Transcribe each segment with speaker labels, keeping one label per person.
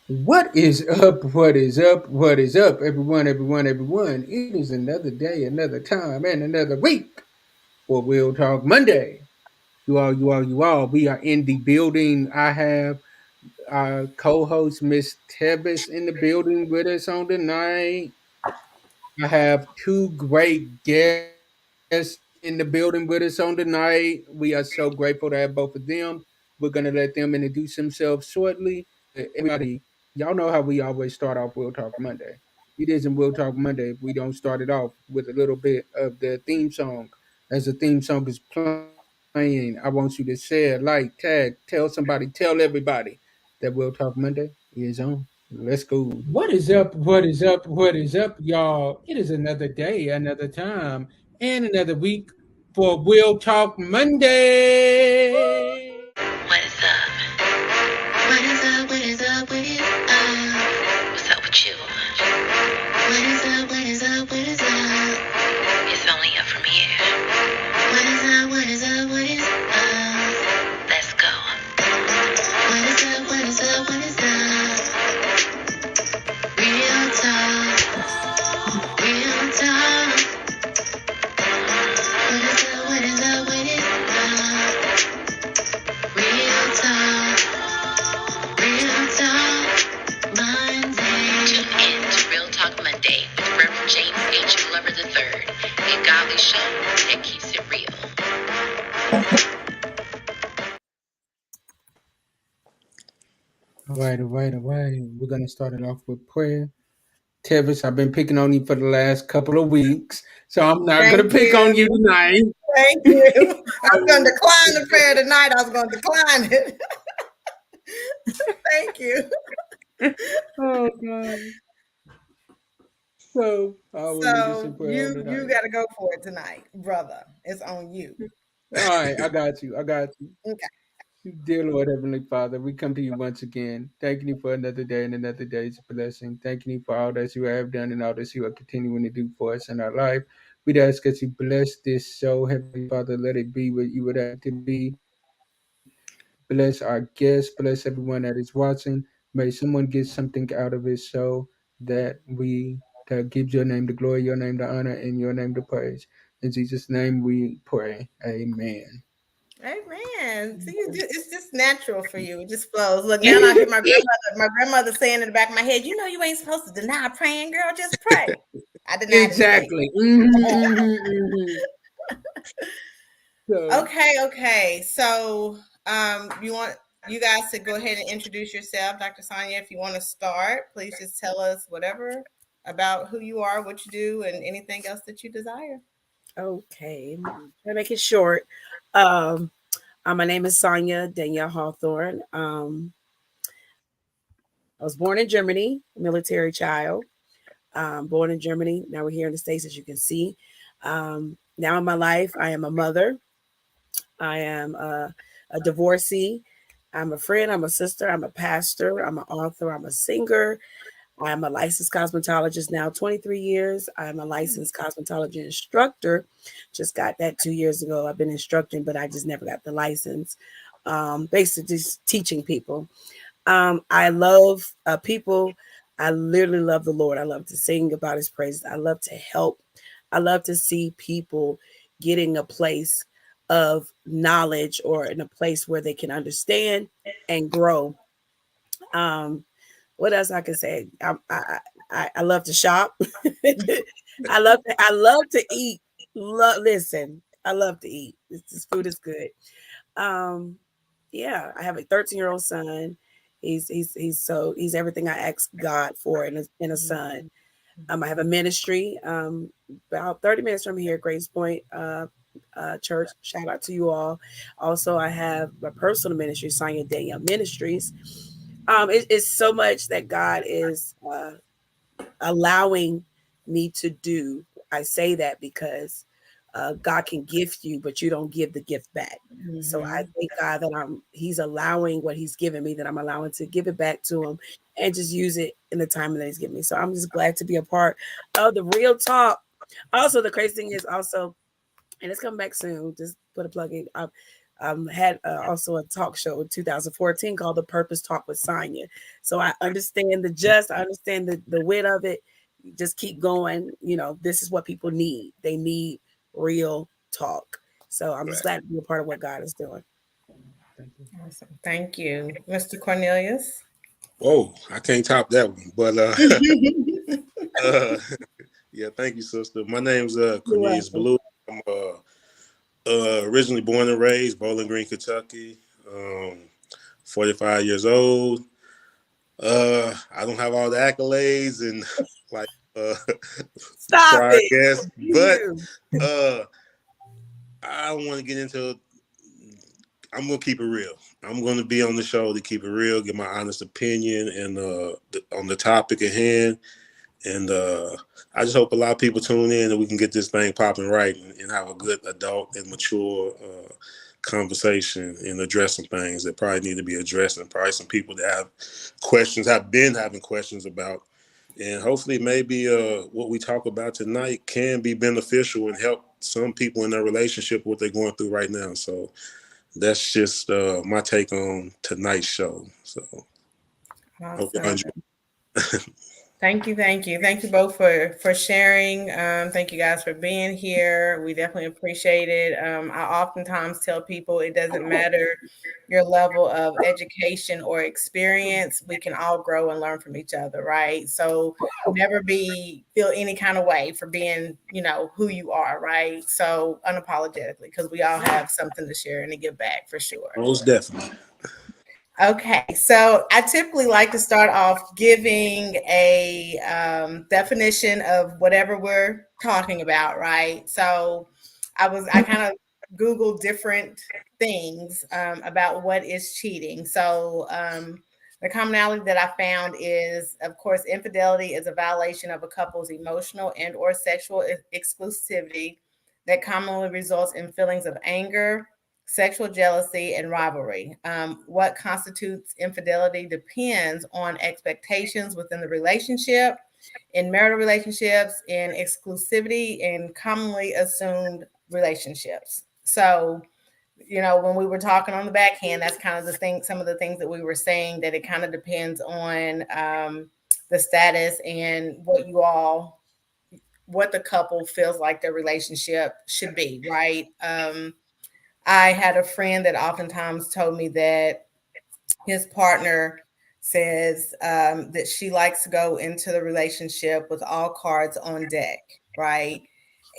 Speaker 1: What is up? What is up? What is up, everyone, everyone, everyone? It is another day, another time, and another week for We'll Talk Monday. You all. We are in the building. I have our co host, Miss Tevis, in the building with us on the night. I have two great guests in the building with us on the night. We are so grateful to have both of them. We're going to let them introduce themselves shortly. Everybody, y'all know how we always start off We'll Talk Monday. It isn't We'll Talk Monday if we don't start it off with a little bit of the theme song. As the theme song is playing, I want you to share, like, tag, tell somebody, tell everybody that We'll Talk Monday is on. Let's go. What is up? What is up? What is up, y'all? It is another day, another time, and another week for We'll Talk Monday.
Speaker 2: What is up? What is up? What is up? What is up? What's up with you? What is up? What is up? What is up? It's only up from here. What is up? What is up? What is up? Let's go. What is up? What is up? What is up? Real talk. Real talk. What is up? What is up? What is up? Real talk. Real talk. Monday. Tune in to Real Talk Monday with Reverend James H. Glover III, a godly show that keeps it real.
Speaker 1: All right. We're gonna start it off with prayer. Tevis, I've been picking on you for the last couple of weeks, so I'm not gonna
Speaker 3: Thank
Speaker 1: pick on
Speaker 3: you.
Speaker 1: you tonight.
Speaker 3: Thank you. I was going to decline the prayer tonight. I was going to decline it. Thank you.
Speaker 1: Oh God. So I will lead us in
Speaker 3: So
Speaker 1: prayer on
Speaker 3: you
Speaker 1: tonight.
Speaker 3: got to go for it tonight, brother. It's on you.
Speaker 1: All right, I got you. I got you.
Speaker 3: Okay.
Speaker 1: Dear Lord Heavenly Father, we come to you once again, thanking you for another day and another day's blessing. Thanking you for all that you have done and all that you are continuing to do for us in our life. We'd ask that you bless this show, Heavenly Father. Let it be what you would have it to be. Bless our guests, bless everyone that is watching. May someone get something out of this show that gives your name the glory, your name the honor, and your name the praise. In Jesus' name we pray. Amen.
Speaker 3: Amen. See, it's just natural for you. It just flows. Look, now I hear my grandmother saying in the back of my head, you know, you ain't supposed to deny praying, girl. Just pray. I denied it today.
Speaker 1: Exactly. So,
Speaker 3: Okay. So, you want you guys to go ahead and introduce yourself, Dr. Sonia. If you want to start, please just tell us whatever about who you are, what you do, and anything else that you desire.
Speaker 4: Okay, try to make it short. Um, my name is Sonia Danielle Hawthorne. I was born in Germany, a military child. Born in Germany. Now we're here in the States, as you can see. Now in my life, I am a mother. I am a divorcee. I'm a friend. I'm a sister. I'm a pastor. I'm an author. I'm a singer. I'm a licensed cosmetologist now, 23 years. I'm a licensed cosmetology instructor. Just got that 2 years ago. I've been instructing, but I just never got the license. Basically, just teaching people. I love people. I literally love the Lord. I love to sing about his praises. I love to help. I love to see people getting a place of knowledge or in a place where they can understand and grow. Um, what else I can say? I love to shop. I love to eat. Listen, I love to eat. This food is good. Um, yeah, I have a 13-year-old son. He's everything I asked God for in a son. I have a ministry about 30 minutes from here, Grace Point Church. Shout out to you all. Also, I have my personal ministry, Sonia Danielle Ministries. It's so much that God is allowing me to do. I say that because God can gift you, but you don't give the gift back. So I thank God that He's allowing what He's given me, that I'm allowing to give it back to Him and just use it in the time that He's given me. So I'm just glad to be a part of the Real Talk. Also, the crazy thing is also, and it's coming back soon. Just put a plug in. Had also a talk show in 2014 called The Purpose Talk with Sonya. So I understand I understand the wit of it. Just keep going. You know, this is what people need. They need real talk. So I'm just glad to be a part of what God is doing.
Speaker 3: Awesome. Thank you. Mr. Cornelius.
Speaker 5: Whoa, I can't top that one. But yeah, thank you, sister. My name's Cornelius Blue. I'm originally born and raised Bowling Green, Kentucky. 45 years old. I don't have all the accolades and like
Speaker 4: Stop
Speaker 5: prior
Speaker 4: it.
Speaker 5: guests, but I don't want to get into. I'm gonna keep it real. I'm gonna be on the show to keep it real, give my honest opinion, and on the topic at hand. And I just hope a lot of people tune in and we can get this thing popping right and have a good adult and mature conversation and address some things that probably need to be addressed, and probably some people that have been having questions about. And hopefully maybe what we talk about tonight can be beneficial and help some people in their relationship, what they're going through right now. So that's just my take on tonight's show. So hope you enjoy.
Speaker 3: Thank you both for sharing. Thank you guys for being here. We definitely appreciate it. I oftentimes tell people it doesn't matter your level of education or experience. We can all grow and learn from each other, right? So never feel any kind of way for being, who you are, right? So unapologetically, because we all have something to share and to give back for sure.
Speaker 5: Most definitely.
Speaker 3: Okay, so I typically like to start off giving a definition of whatever we're talking about, right? So I kind of Googled different things about what is cheating. So the commonality that I found is, of course, infidelity is a violation of a couple's emotional and or sexual exclusivity that commonly results in feelings of anger, sexual jealousy, and rivalry. What constitutes infidelity depends on expectations within the relationship, in marital relationships, in exclusivity, and commonly assumed relationships. So, when we were talking on the backhand, that's kind of some of the things that we were saying, that it kind of depends on the status and what the couple feels like their relationship should be, right? I had a friend that oftentimes told me that his partner says that she likes to go into the relationship with all cards on deck, right?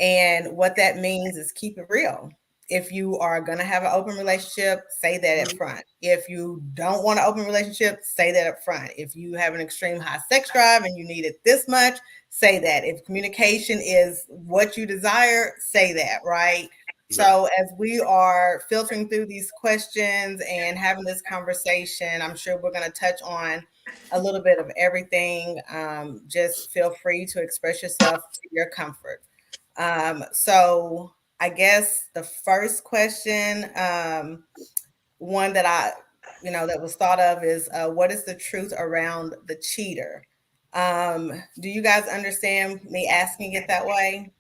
Speaker 3: And what that means is keep it real. If you are going to have an open relationship, say that up front. If you don't want an open relationship, say that up front. If you have an extreme high sex drive and you need it this much, say that. If communication is what you desire, say that, right? So as we are filtering through these questions and having this conversation, I'm sure we're going to touch on a little bit of everything. Just feel free to express yourself to your comfort. So I guess the first question, one that that was thought of is, what is the truth around the cheater? Do you guys understand me asking it that way?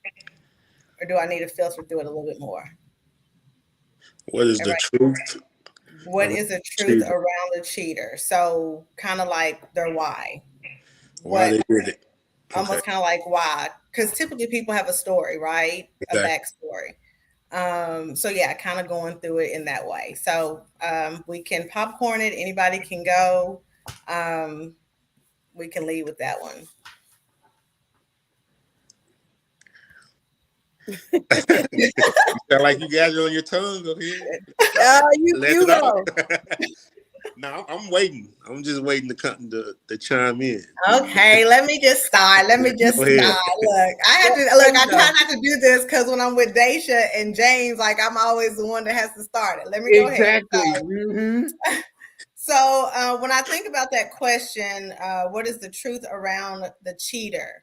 Speaker 3: Or do I need to filter through it a little bit more?
Speaker 5: What is the truth?
Speaker 3: What is the truth around the cheater? So kind of like their why.
Speaker 5: Why they did it.
Speaker 3: Almost kind of like why. Because typically people have a story, right?
Speaker 5: Exactly.
Speaker 3: A backstory. So yeah, kind of going through it in that way. So we can popcorn it. Anybody can go. We can lead with that one.
Speaker 5: You sound like you got it on your tongue. Go ahead.
Speaker 4: You go.
Speaker 5: No, I'm waiting. I'm just waiting to chime in.
Speaker 3: Okay, let me just start. Look, I try not to do this because when I'm with Daisha and James, like I'm always the one that has to start it. Let me go ahead. So when I think about that question, what is the truth around the cheater?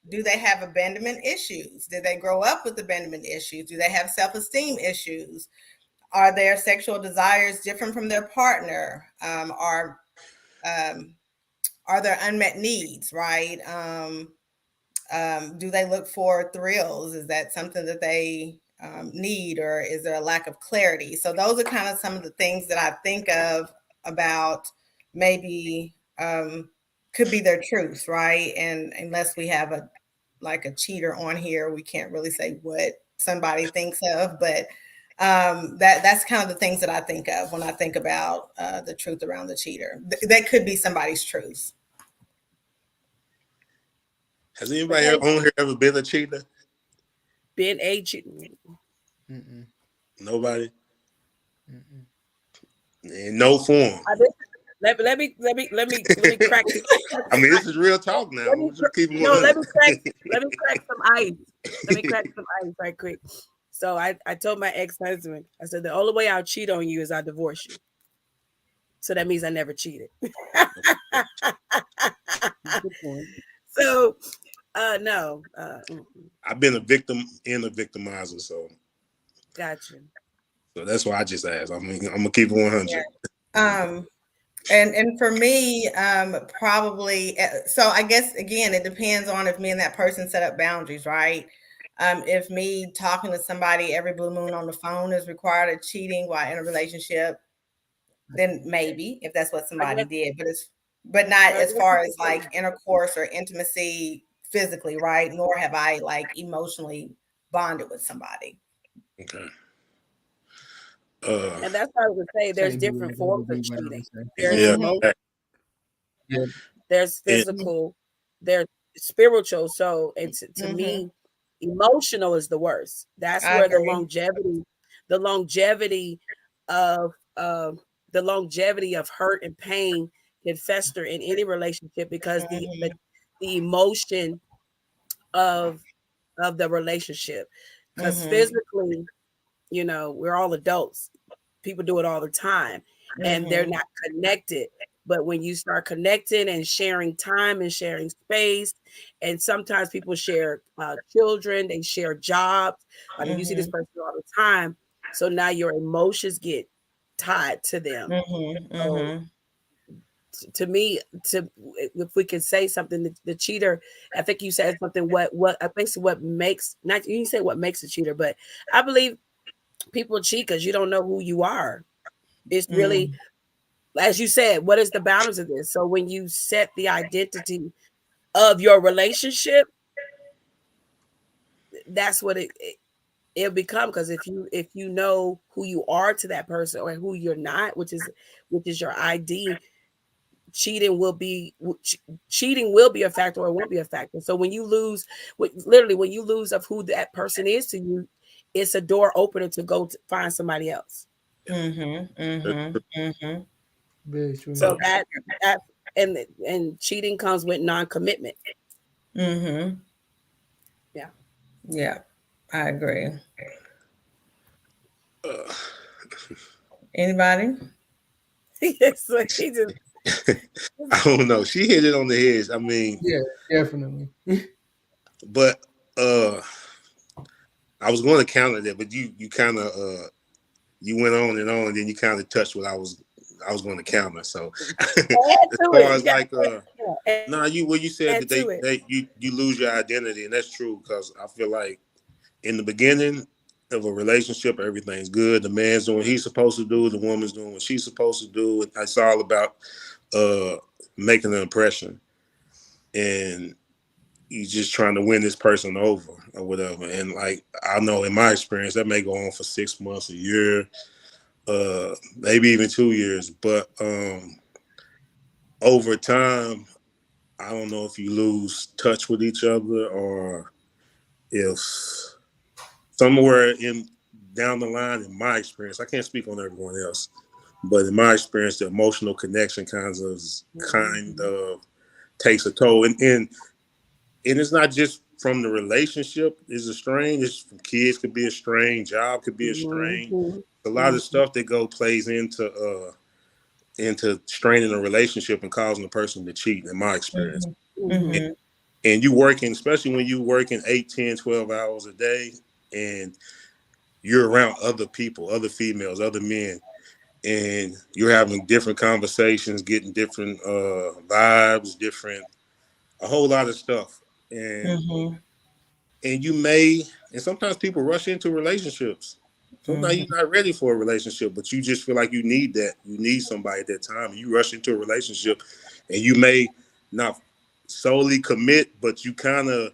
Speaker 3: Do they have abandonment issues? Did they grow up with abandonment issues? Do they have self-esteem issues? Are their sexual desires different from their partner? Are there unmet needs, right? Do they look for thrills? Is that something that they need, or is there a lack of clarity? So those are kind of some of the things that I think of about maybe could be their truth, right? And unless we have a cheater on here, we can't really say what somebody thinks of, but that's kind of the things that I think of when I think about the truth around the cheater. That could be somebody's truth.
Speaker 5: Has anybody on here ever been a cheater?
Speaker 4: Been a cheater?
Speaker 1: Mm-mm.
Speaker 5: Nobody.
Speaker 1: Mm-mm.
Speaker 5: In no form.
Speaker 4: Let me crack.
Speaker 5: I mean, this is real talk now.
Speaker 4: Let me crack some ice. Let me crack some ice right quick. So I told my ex-husband, I said, the only way I'll cheat on you is I divorce you. So that means I never cheated. So no.
Speaker 3: Mm-hmm.
Speaker 5: I've been a victim and a victimizer, so
Speaker 4: Gotcha.
Speaker 5: So that's why I just asked. I mean, I'm gonna keep it 100.
Speaker 3: Yeah. And for me, probably. So I guess again, it depends on if me and that person set up boundaries, right? If me talking to somebody every blue moon on the phone is required of cheating while in a relationship, then maybe if that's what somebody did, but not as far as like intercourse or intimacy physically, right? Nor have I like emotionally bonded with somebody.
Speaker 5: Okay.
Speaker 4: And that's what I would say. There's different forms of cheating. There's physical, there's spiritual. So it's to me, emotional is the worst. That's where the longevity of hurt and pain can fester in any relationship, because the emotion of the relationship. Because physically, we're all adults. People do it all the time, and they're not connected. But when you start connecting and sharing time and sharing space, and sometimes people share children, they share jobs. I mean, you see this person all the time. So now your emotions get tied to them. So, to me, if we can say something, the cheater, I think you said something. What makes, not you say what makes a cheater, but I believe people cheat because you don't know who you are. It's really, as you said, what is the boundaries of this? So when you set the identity of your relationship, that's what it'll become. Because if you know who you are to that person or who you're not, which is your ID, cheating will be a factor or it won't be a factor. So when you lose, when you lose of who that person is to you, it's a door opener to go to find somebody else. So that and cheating comes with non-commitment.
Speaker 3: Yeah, I agree. Anybody?
Speaker 4: Yes, like he just.
Speaker 5: I don't know. She hit it on the head. I mean,
Speaker 1: yeah, definitely.
Speaker 5: But I was going to counter that, but you kind of you went on, and then you kind of touched what I was going to counter. So as far as like you said that you lose your identity, and that's true, because I feel like in the beginning of a relationship, everything's good. The man's doing what he's supposed to do, the woman's doing what she's supposed to do. It's all about making an impression, and you just trying to win this person over or whatever. And like, I know in my experience, that may go on for 6 months, a year, maybe even 2 years. But over time, I don't know if you lose touch with each other, or if somewhere down the line, in my experience, I can't speak on everyone else, but in my experience, the emotional connection kind of takes a toll. And it's not just from the relationship is a strain. It's from kids could be a strain, job could be a strain. A lot of stuff that plays into straining a relationship and causing a person to cheat, in my experience. And you working, especially when you working 8, 10, 12 hours a day, and you're around other people, other females, other men, and you're having different conversations, getting different vibes, a whole lot of stuff. And and and sometimes people rush into relationships. Sometimes you're not ready for a relationship, but you just feel like you need that. You need somebody at that time. You rush into a relationship, and you may not solely commit, but you kind of,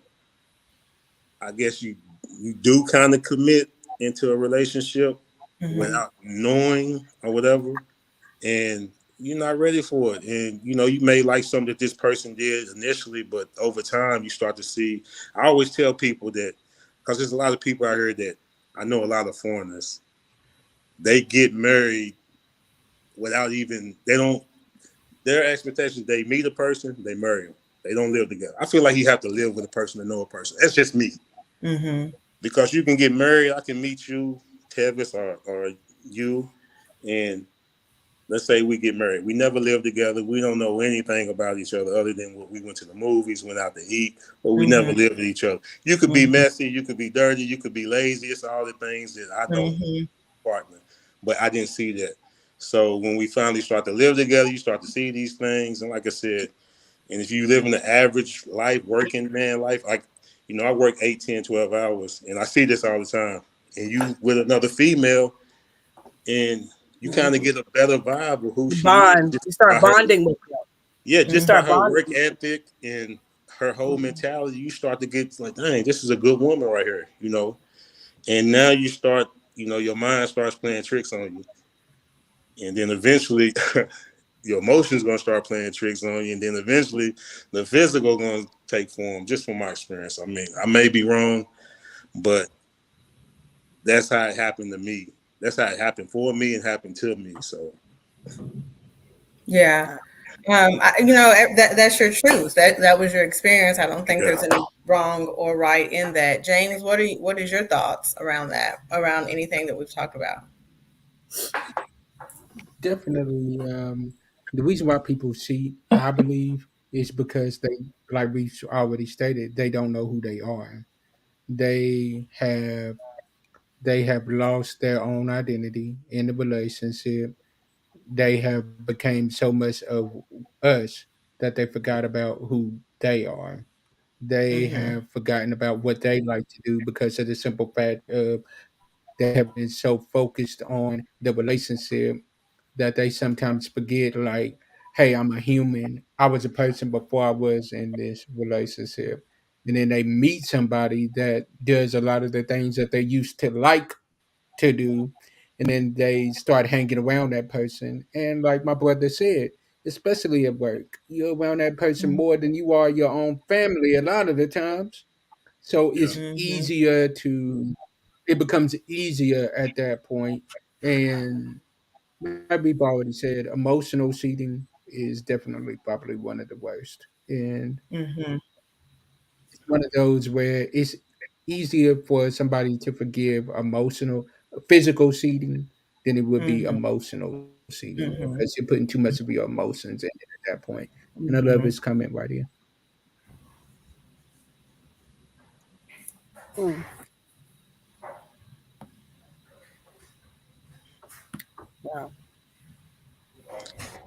Speaker 5: I guess you do kind of commit into a relationship without knowing or whatever, and you're not ready for it. And you may like something that this person did initially, but over time you start to see. I always tell people that, because there's a lot of people out here that I know, a lot of foreigners, they get married without even, they don't, their expectations, they meet a person, they marry them. They don't live together. I feel like you have to live with a person to know a person. That's just me. Because you can get married. I can meet you, Tevis, or you, and let's say we get married. We never lived together. We don't know anything about each other other than what we went to the movies, went out to eat, but we never lived with each other. You could be messy, you could be dirty, you could be lazy. It's all the things that I don't partner. But I didn't see that. So when we finally start to live together, you start to see these things. And like I said, and if you live in the average life, working man life, like, I work 8, 10, 12 hours, and I see this all the time. And you with another female, and you kind of get a better vibe of who she is.
Speaker 4: Bond. You start bonding with them.
Speaker 5: Yeah,
Speaker 4: You
Speaker 5: just by
Speaker 4: start
Speaker 5: her
Speaker 4: bonding.
Speaker 5: work ethic and her whole mentality, you start to get like, dang, this is a good woman right here, And now you start, your mind starts playing tricks on you. And then eventually your emotions going to start playing tricks on you. And then eventually the physical going to take form, just from my experience. I mean, I may be wrong, but that's how it happened to me. That's how it happened for me and happened to me. So,
Speaker 3: Yeah. That's your truth. That was your experience. I don't think there's any wrong or right in that. James, what is your thoughts around that, around anything that we've talked about?
Speaker 1: Definitely. The reason why people cheat, I believe, is because they, like we already stated, they don't know who they are. They have they have lost their own identity in the relationship. They have became so much of us that they forgot about who they are. They have forgotten about what they like to do because of the simple fact of they have been so focused on the relationship that they sometimes forget, like, hey, I'm a human. I was a person before I was in this relationship. And then they meet somebody that does a lot of the things that they used to like to do. And then they start hanging around that person. And like my brother said, especially at work, you're around that person more than you are your own family a lot of the times. So
Speaker 5: yeah.
Speaker 1: it's easier to, it becomes easier at that point. And like we've already said, emotional cheating is definitely probably one of the worst. And it's one of those where it's easier for somebody to forgive physical cheating than it would be emotional cheating because you're putting too much of your emotions in it at that point. And I love his comment right here.
Speaker 4: Mm. Wow.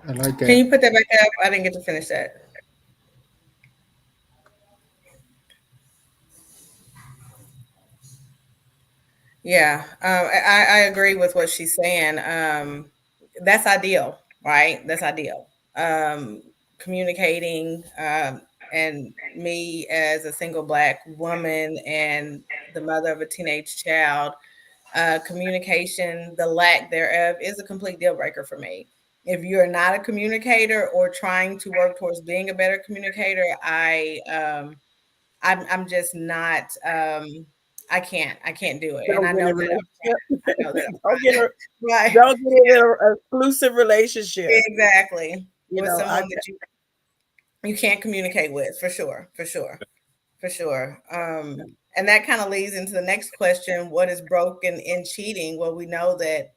Speaker 1: I like
Speaker 3: Can
Speaker 1: that.
Speaker 3: you put that back up? I didn't get to finish that. Yeah, I agree with what she's saying. That's ideal, right? That's ideal. Communicating, and me as a single Black woman and the mother of a teenage child, communication, the lack thereof, is a complete deal breaker for me. If you're not a communicator or trying to work towards being a better communicator, I'm just not. I can't do it, and
Speaker 4: Don't
Speaker 3: I
Speaker 4: get in
Speaker 3: know
Speaker 4: a
Speaker 3: that. I know that
Speaker 4: relationship.
Speaker 3: I'm
Speaker 4: don't get a,
Speaker 3: right.
Speaker 4: don't get in an exclusive relationship.
Speaker 3: Exactly,
Speaker 4: You
Speaker 3: with
Speaker 4: know,
Speaker 3: someone that you can't communicate with, for sure, for sure, for sure. And that kind of leads into the next question: what is broken in cheating? Well, we know that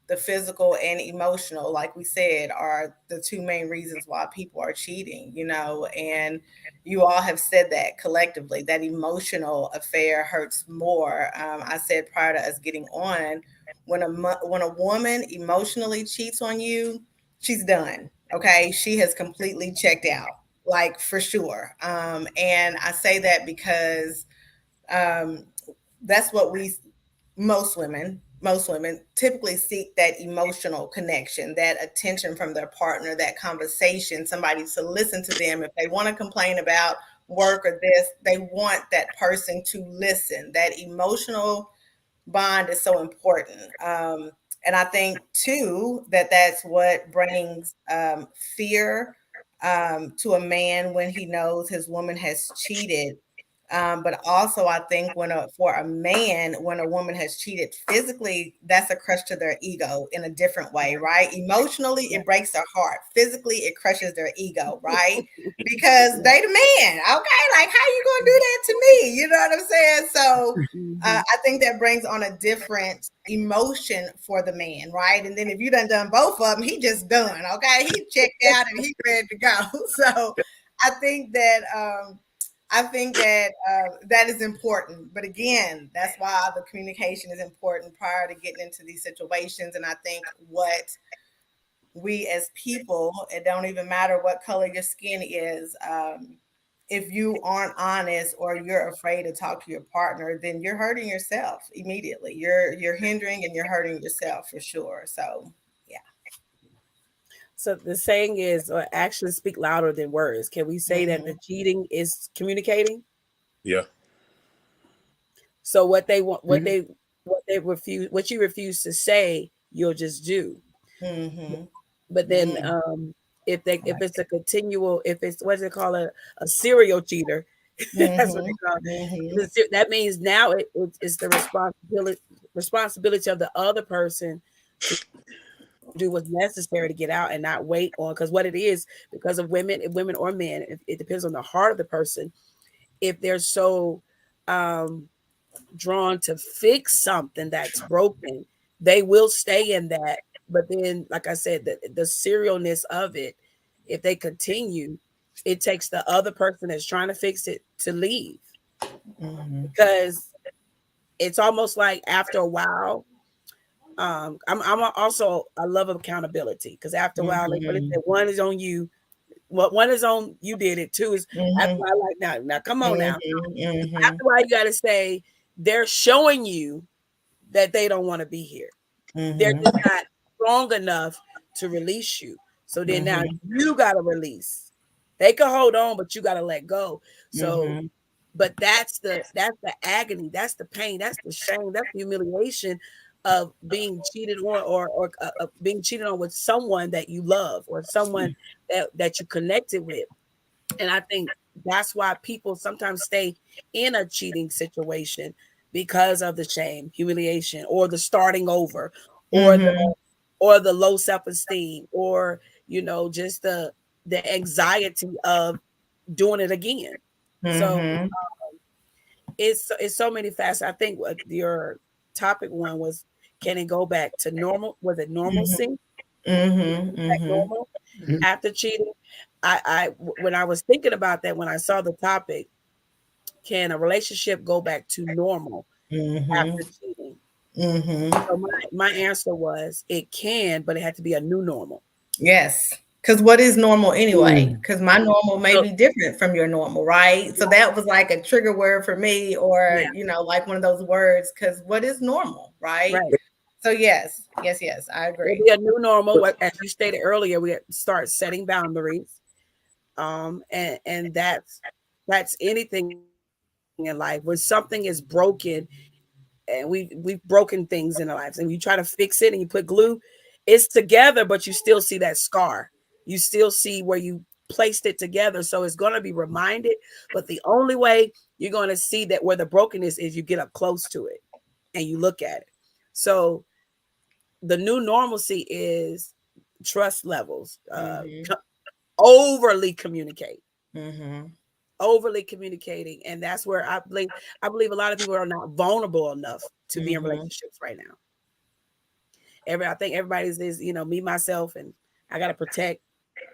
Speaker 3: the physical and emotional, like we said, are the two main reasons why people are cheating, and you all have said that collectively, that emotional affair hurts more. I said prior to us getting on, when a woman emotionally cheats on you, she's done. Okay, she has completely checked out, like, for sure. And I say that because that's what most women typically seek, that emotional connection, that attention from their partner, that conversation, somebody to listen to them. If they want to complain about work or this, they want that person to listen. That emotional bond is so important. And I think too that's what brings fear to a man when he knows his woman has cheated. But also, I think for a man, when a woman has cheated physically, that's a crush to their ego in a different way, right? Emotionally, it breaks their heart. Physically, it crushes their ego, right? Because they the man, okay? Like, how you gonna do that to me? You know what I'm saying? So I think that brings on a different emotion for the man, right? And then if you done both of them, he just done, okay? He checked out and he's ready to go. So I think that that is important. But again, that's why the communication is important prior to getting into these situations. And I think what we as people, it don't even matter what color your skin is, if you aren't honest or you're afraid to talk to your partner, then you're hurting yourself immediately. You're hindering and you're hurting yourself for sure. So yeah.
Speaker 4: So the saying is, actions speak louder than words. Can we say that the cheating is communicating?
Speaker 5: Yeah.
Speaker 4: So what they want, what they refuse, what you refuse to say, you'll just do. But then if it's a continual, if it's what they call a serial cheater, that's what they call it. That means now it's the responsibility of the other person to do what's necessary to get out and not wait on, because what it is, because of women or men, it depends on the heart of the person. If they're so drawn to fix something that's broken, they will stay in that. But then, like I said, the serialness of it, if they continue, it takes the other person that's trying to fix it to leave. Because it's almost like after a while, I'm also, I love accountability, because after a while, like what it said, one is on you. What one is on you did it, two is after a while, like now come on now. After a while, you got to say, they're showing you that they don't want to be here. They're just not strong enough to release you. So then now you got to release. They can hold on, but you got to let go. So, but that's the agony, that's the pain, that's the shame, that's the humiliation of being cheated on, or being cheated on with someone that you love, or someone that you connected with. And I think that's why people sometimes stay in a cheating situation, because of the shame, humiliation, or the starting over, or the low self-esteem, or just the anxiety of doing it again. So it's so many facets. I think what your topic one was, can it go back to normal? Was it normalcy? Back normal after cheating? I when I was thinking about that, when I saw the topic, can a relationship go back to normal after cheating? So my answer was, it can, but it had to be a new normal.
Speaker 3: Yes. Because what is normal anyway? Because my normal may be different from your normal, right? So that was like a trigger word for me, or like one of those words. Because what is normal, right? So yes, I agree.
Speaker 4: It'll be a new normal. As you stated earlier, we start setting boundaries, and that's anything in life. When something is broken, and we've broken things in our lives, and you try to fix it and you put glue, it's together, but you still see that scar. You still see where you placed it together. So it's going to be reminded, but the only way you're going to see that where the brokenness is, you get up close to it and you look at it. So the new normalcy is trust levels, overly communicate. Overly communicating, and that's where I believe a lot of people are not vulnerable enough to be in relationships right now. I think everybody's is me, myself, and I gotta protect,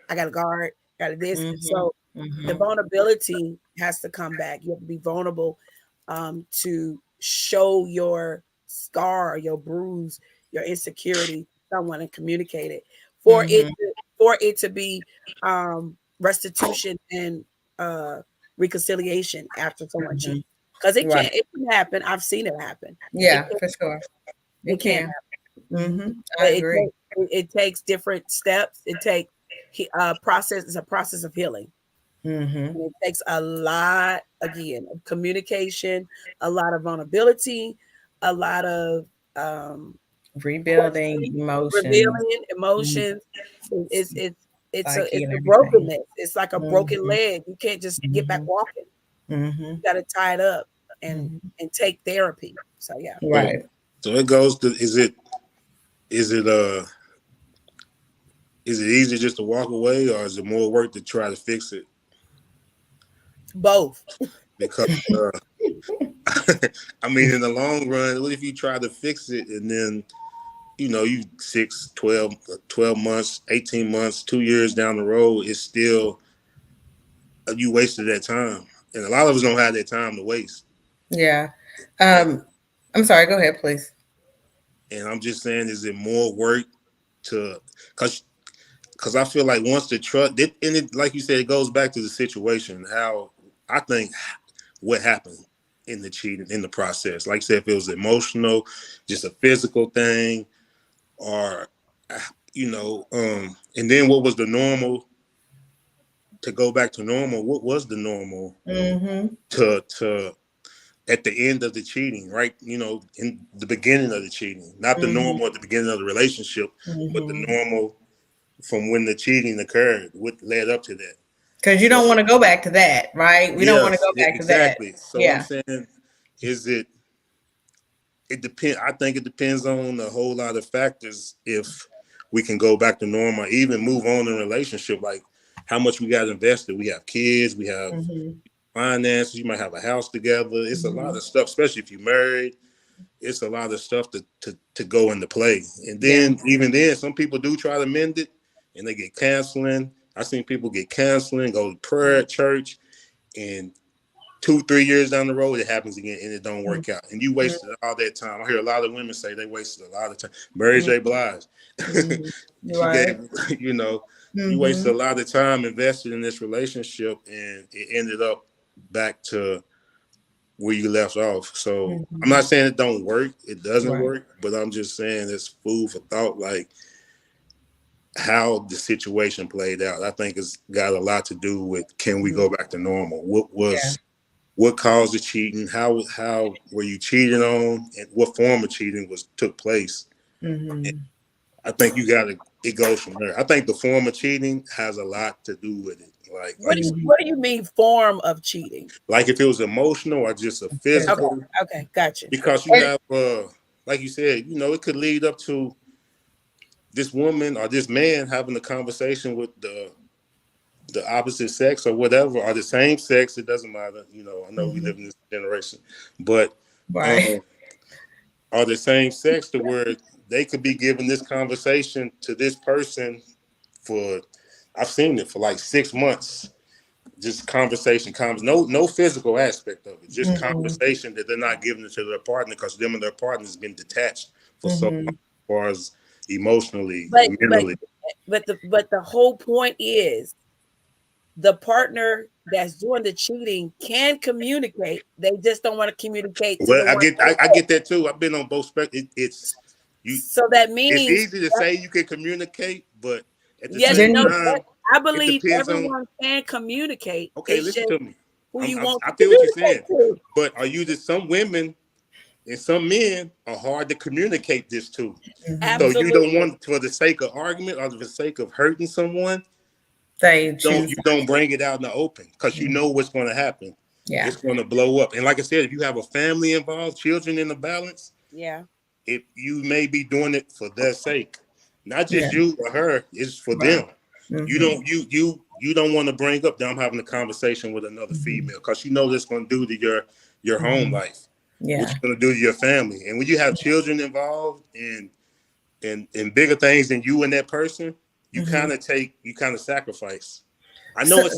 Speaker 4: I gotta guard, gotta this. So the vulnerability has to come back. You have to be vulnerable to show your scar, your bruise, your insecurity to someone, and communicate it for it to be restitution and reconciliation after someone cheats. because it
Speaker 3: Right.
Speaker 4: can happen. I've seen it happen.
Speaker 3: Yeah,
Speaker 4: It
Speaker 3: for sure.
Speaker 4: It can.
Speaker 3: I
Speaker 4: It
Speaker 3: agree.
Speaker 4: it takes different steps. It takes process. It's a process of healing.
Speaker 3: Mm-hmm.
Speaker 4: And it takes a lot, again, of communication, a lot of vulnerability, a lot of
Speaker 3: Rebuilding emotions.
Speaker 4: revealing emotions. It's
Speaker 3: Psyche and
Speaker 4: a
Speaker 3: everything.
Speaker 4: brokenness. It's like a broken
Speaker 3: Mhm.
Speaker 4: leg. You can't just get back walking.
Speaker 3: Mm-hmm.
Speaker 4: You got to tie it up and take therapy. So yeah.
Speaker 3: Right.
Speaker 5: So it goes to is it easy just to walk away, or is it more work to try to fix it?
Speaker 4: Both.
Speaker 5: Because I mean, in the long run, what if you try to fix it and then, you know, you 6, 12 months, 18 months, 2 years down the road, it's still, you wasted that time. And a lot of us don't have that time to waste.
Speaker 3: Yeah. I'm sorry, go ahead, please.
Speaker 5: And I'm just saying, is it more work to, because I feel like once the trust, and it, like you said, it goes back to the situation, how I think what happened in the cheating, in the process. Like I said, if it was emotional, just a physical thing, or, you know, and then what was the normal, to go back to normal, what was the normal to at the end of the cheating, right? You know, in the beginning of the cheating, not the normal at the beginning of the relationship, but the normal from when the cheating occurred, what led up to that.
Speaker 3: Because you don't want to go back to that, right? We don't want to go back
Speaker 5: exactly.
Speaker 3: to that.
Speaker 5: So I'm saying, is it depends. I think it depends on a whole lot of factors if we can go back to normal, even move on in a relationship, like how much we got invested. We have kids, we have finances, you might have a house together. It's a lot of stuff, especially if you're married. It's a lot of stuff to go into play. And then even then, some people do try to mend it and they get counseling. I've seen people get counseling, go to prayer at church, and 2-3 years down the road, it happens again and it don't work out. And you wasted all that time. I hear a lot of women say they wasted a lot of time. Mary J. Blige, she gave, you know, you wasted a lot of time invested in this relationship and it ended up back to where you left off. So I'm not saying it don't work. It doesn't work, but I'm just saying it's food for thought, like how the situation played out. I think it's got a lot to do with, can we go back to normal? What caused the cheating? How were you cheated on, and what form of cheating took place? I think it goes from there. I think the form of cheating has a lot to do with it. Like
Speaker 4: what do you mean form of cheating?
Speaker 5: Like if it was emotional or just a physical.
Speaker 4: Okay, gotcha.
Speaker 5: Because you have like you said, you know, it could lead up to this woman or this man having a conversation with the opposite sex or whatever, or the same sex. It doesn't matter. You know, I know we live in this generation, but are the same sex to where they could be giving this conversation to this person for, I've seen it for like 6 months. Just conversation comes, no physical aspect of it, just conversation that they're not giving it to their partner because them and their partner has been detached for so long, as far as emotionally, mentally.
Speaker 4: But the whole point is the partner that's doing the cheating can communicate. They just don't want to communicate.
Speaker 5: Well, I get that too. I've been on both spectrums.
Speaker 4: So that means
Speaker 5: it's easy to say you can communicate, but at the same time,
Speaker 4: I believe everyone can communicate.
Speaker 5: Okay, listen to me. I feel what you're saying, but are you just, some women and some men are hard to communicate this to. So you don't want, for the sake of argument or for the sake of hurting someone, you don't bring it out in the open because you know what's going to happen. Yeah, it's going to blow up. And like I said, if you have a family involved, children in the balance, if you may be doing it for their sake, not just you or her, it's for them. You don't want to bring up that I'm having a conversation with another female because you know that's going to do to your home life. What you're going to do to your family. And when you have children involved in bigger things than you and that person, you kind of sacrifice. I know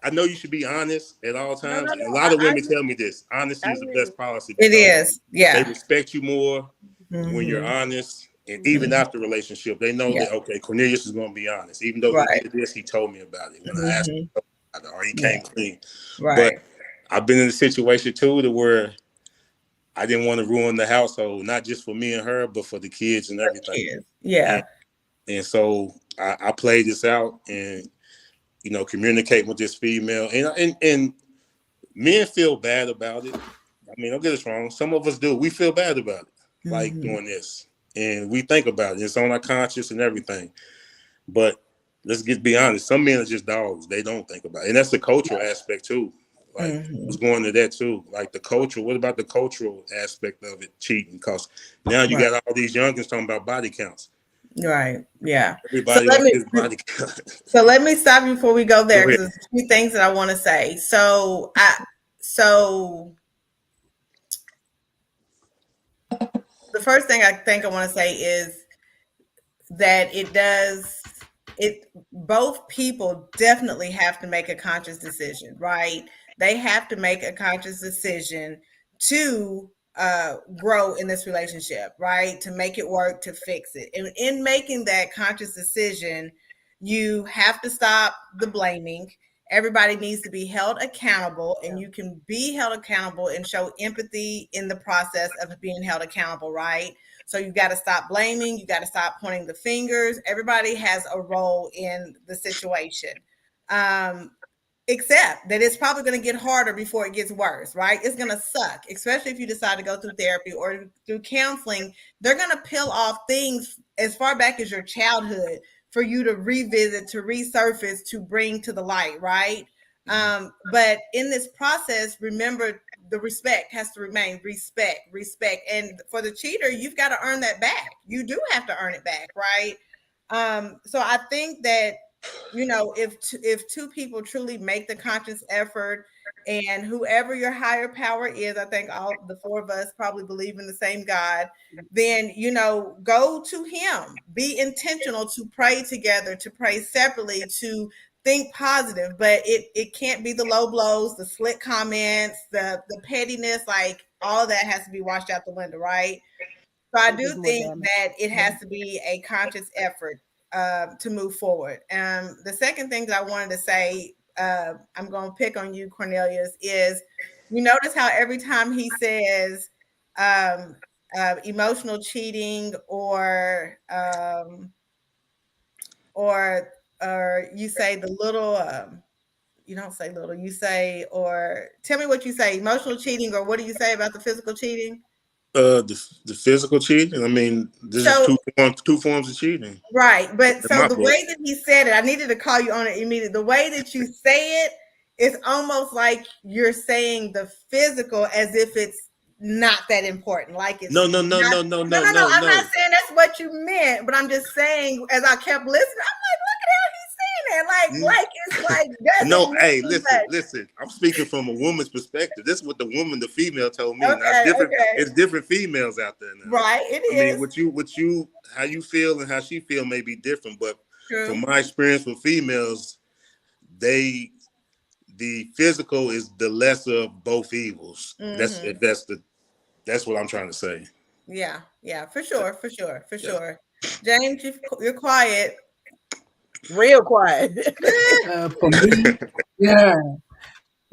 Speaker 5: I know you should be honest at all times. No, a lot of women tell me this. Honesty is the best policy.
Speaker 3: It is. Yeah.
Speaker 5: They respect you more when you're honest. And even after relationship, they know that, okay, Cornelius is going to be honest. Even though he did this, he told me about it when I asked him about it, or he came clean. But I've been in a situation too to where I didn't want to ruin the household, not just for me and her, but for the kids and everything.
Speaker 3: Kids. Yeah.
Speaker 5: And so I played this out and, communicate with this female. And men feel bad about it. I mean, don't get us wrong. Some of us do. We feel bad about it, like doing this. And we think about it. It's on our conscience and everything. But let's be honest. Some men are just dogs. They don't think about it. And that's the cultural aspect too. Like, what's going to that too? Like the cultural. What about the cultural aspect of it? Cheating, because now you got all these youngins talking about body counts.
Speaker 3: Right. Yeah.
Speaker 5: Everybody wants his body count.
Speaker 3: So let me stop you before we go there,
Speaker 5: Go
Speaker 3: because
Speaker 5: ahead.
Speaker 3: there's 2 things that I want to say. So the first thing I think I want to say is that both people definitely have to make a conscious decision, right? They have to make a conscious decision to grow in this relationship, right? To make it work, to fix it. And in making that conscious decision, you have to stop the blaming. Everybody needs to be held accountable, and you can be held accountable and show empathy in the process of being held accountable, right? So you got to stop blaming. You got to stop pointing the fingers. Everybody has a role in the situation. Except that it's probably going to get harder before it gets worse, right? It's going to suck, especially if you decide to go through therapy or through counseling. They're going to peel off things as far back as your childhood for you to revisit, to resurface, to bring to the light, right? But in this process, remember, the respect has to remain respect. And for the cheater, you've got to earn that back. You do have to earn it back, right? So I think that, if 2 people truly make the conscious effort, and whoever your higher power is, I think all the 4 of us probably believe in the same God, then, go to him. Be intentional to pray together, to pray separately, to think positive, but it can't be the low blows, the slick comments, the pettiness, like all of that has to be washed out the window, right? So I do think that it has to be a conscious effort to move forward. The second thing that I wanted to say, I'm going to pick on you, Cornelius, is you notice how every time he says emotional cheating or you say the little, you don't say little, you say, or tell me what you say, emotional cheating, or what do you say about the physical cheating?
Speaker 5: The physical cheating. I mean, this is two forms of cheating.
Speaker 3: Right. But so the way that he said it, I needed to call you on it immediately. The way that you say it, it's almost like you're saying the physical as if it's not that important. Like it's
Speaker 5: no.
Speaker 3: I'm not saying that's what you meant, but I'm just saying, as I kept listening, I'm like, look at how he's saying that. Like it's like
Speaker 5: no, hey, listen. I'm speaking from a woman's perspective. This is what the female told me. It's different females out there now.
Speaker 3: Right, it is.
Speaker 5: I mean, how you feel and how she feel may be different, but from my experience with females, the physical is the lesser of both evils. That's what I'm trying to say.
Speaker 3: Yeah, for sure. James, you're quiet.
Speaker 4: Real quiet.
Speaker 1: For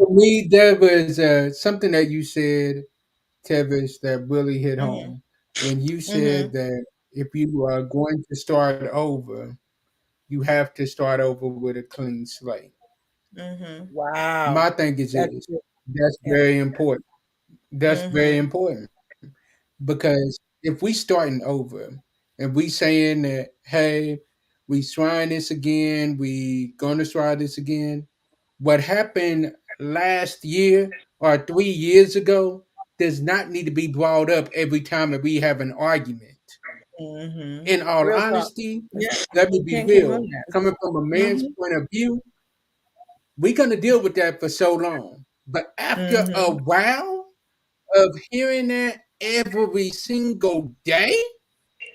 Speaker 1: me, there was something that you said, Tevis, that really hit home. When you said that if you are going to start over, you have to start over with a clean slate.
Speaker 4: Wow.
Speaker 1: My thing is that's very important. That's very important, because if we starting over and we saying that, hey, we trying this again, we gonna try this again, what happened last year or 3 years ago does not need to be brought up every time that we have an argument. In all honesty, let me be real. Coming from a man's point of view, we're going to deal with that for so long. But after a while of hearing that every single day,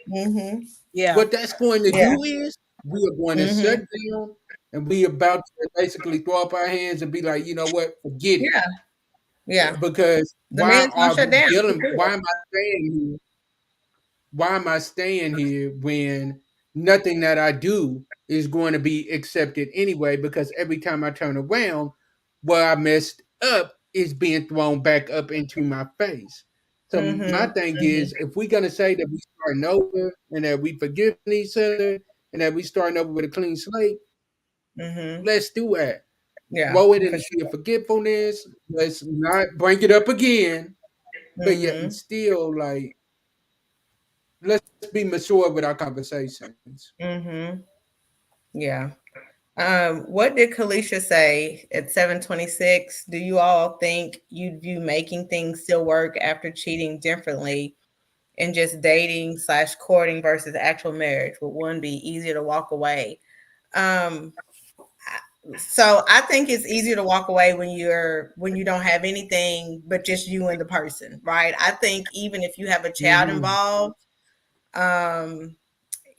Speaker 1: what that's going to do is we are going to shut down, and we about to basically throw up our hands and be like, you know what, forget it.
Speaker 3: Yeah.
Speaker 1: Because
Speaker 3: why am I
Speaker 1: staying here when nothing that I do is going to be accepted anyway? Because every time I turn around, where I messed up is being thrown back up into my face. So my thing is, if we're gonna say that we starting over and that we forgiving each other and that we starting over with a clean slate, let's do that.
Speaker 3: Yeah.
Speaker 1: Throw it in
Speaker 3: for
Speaker 1: the sea of forgetfulness. Let's not bring it up again. But yet and still, like, let's be mature with our conversations.
Speaker 3: Yeah. What did Kalisha say at 7:26? Do you all think you'd view making things still work after cheating differently in just dating / courting versus actual marriage? Would one be easier to walk away? So I think it's easier to walk away when you don't have anything but just you and the person, right? I think even if you have a child involved,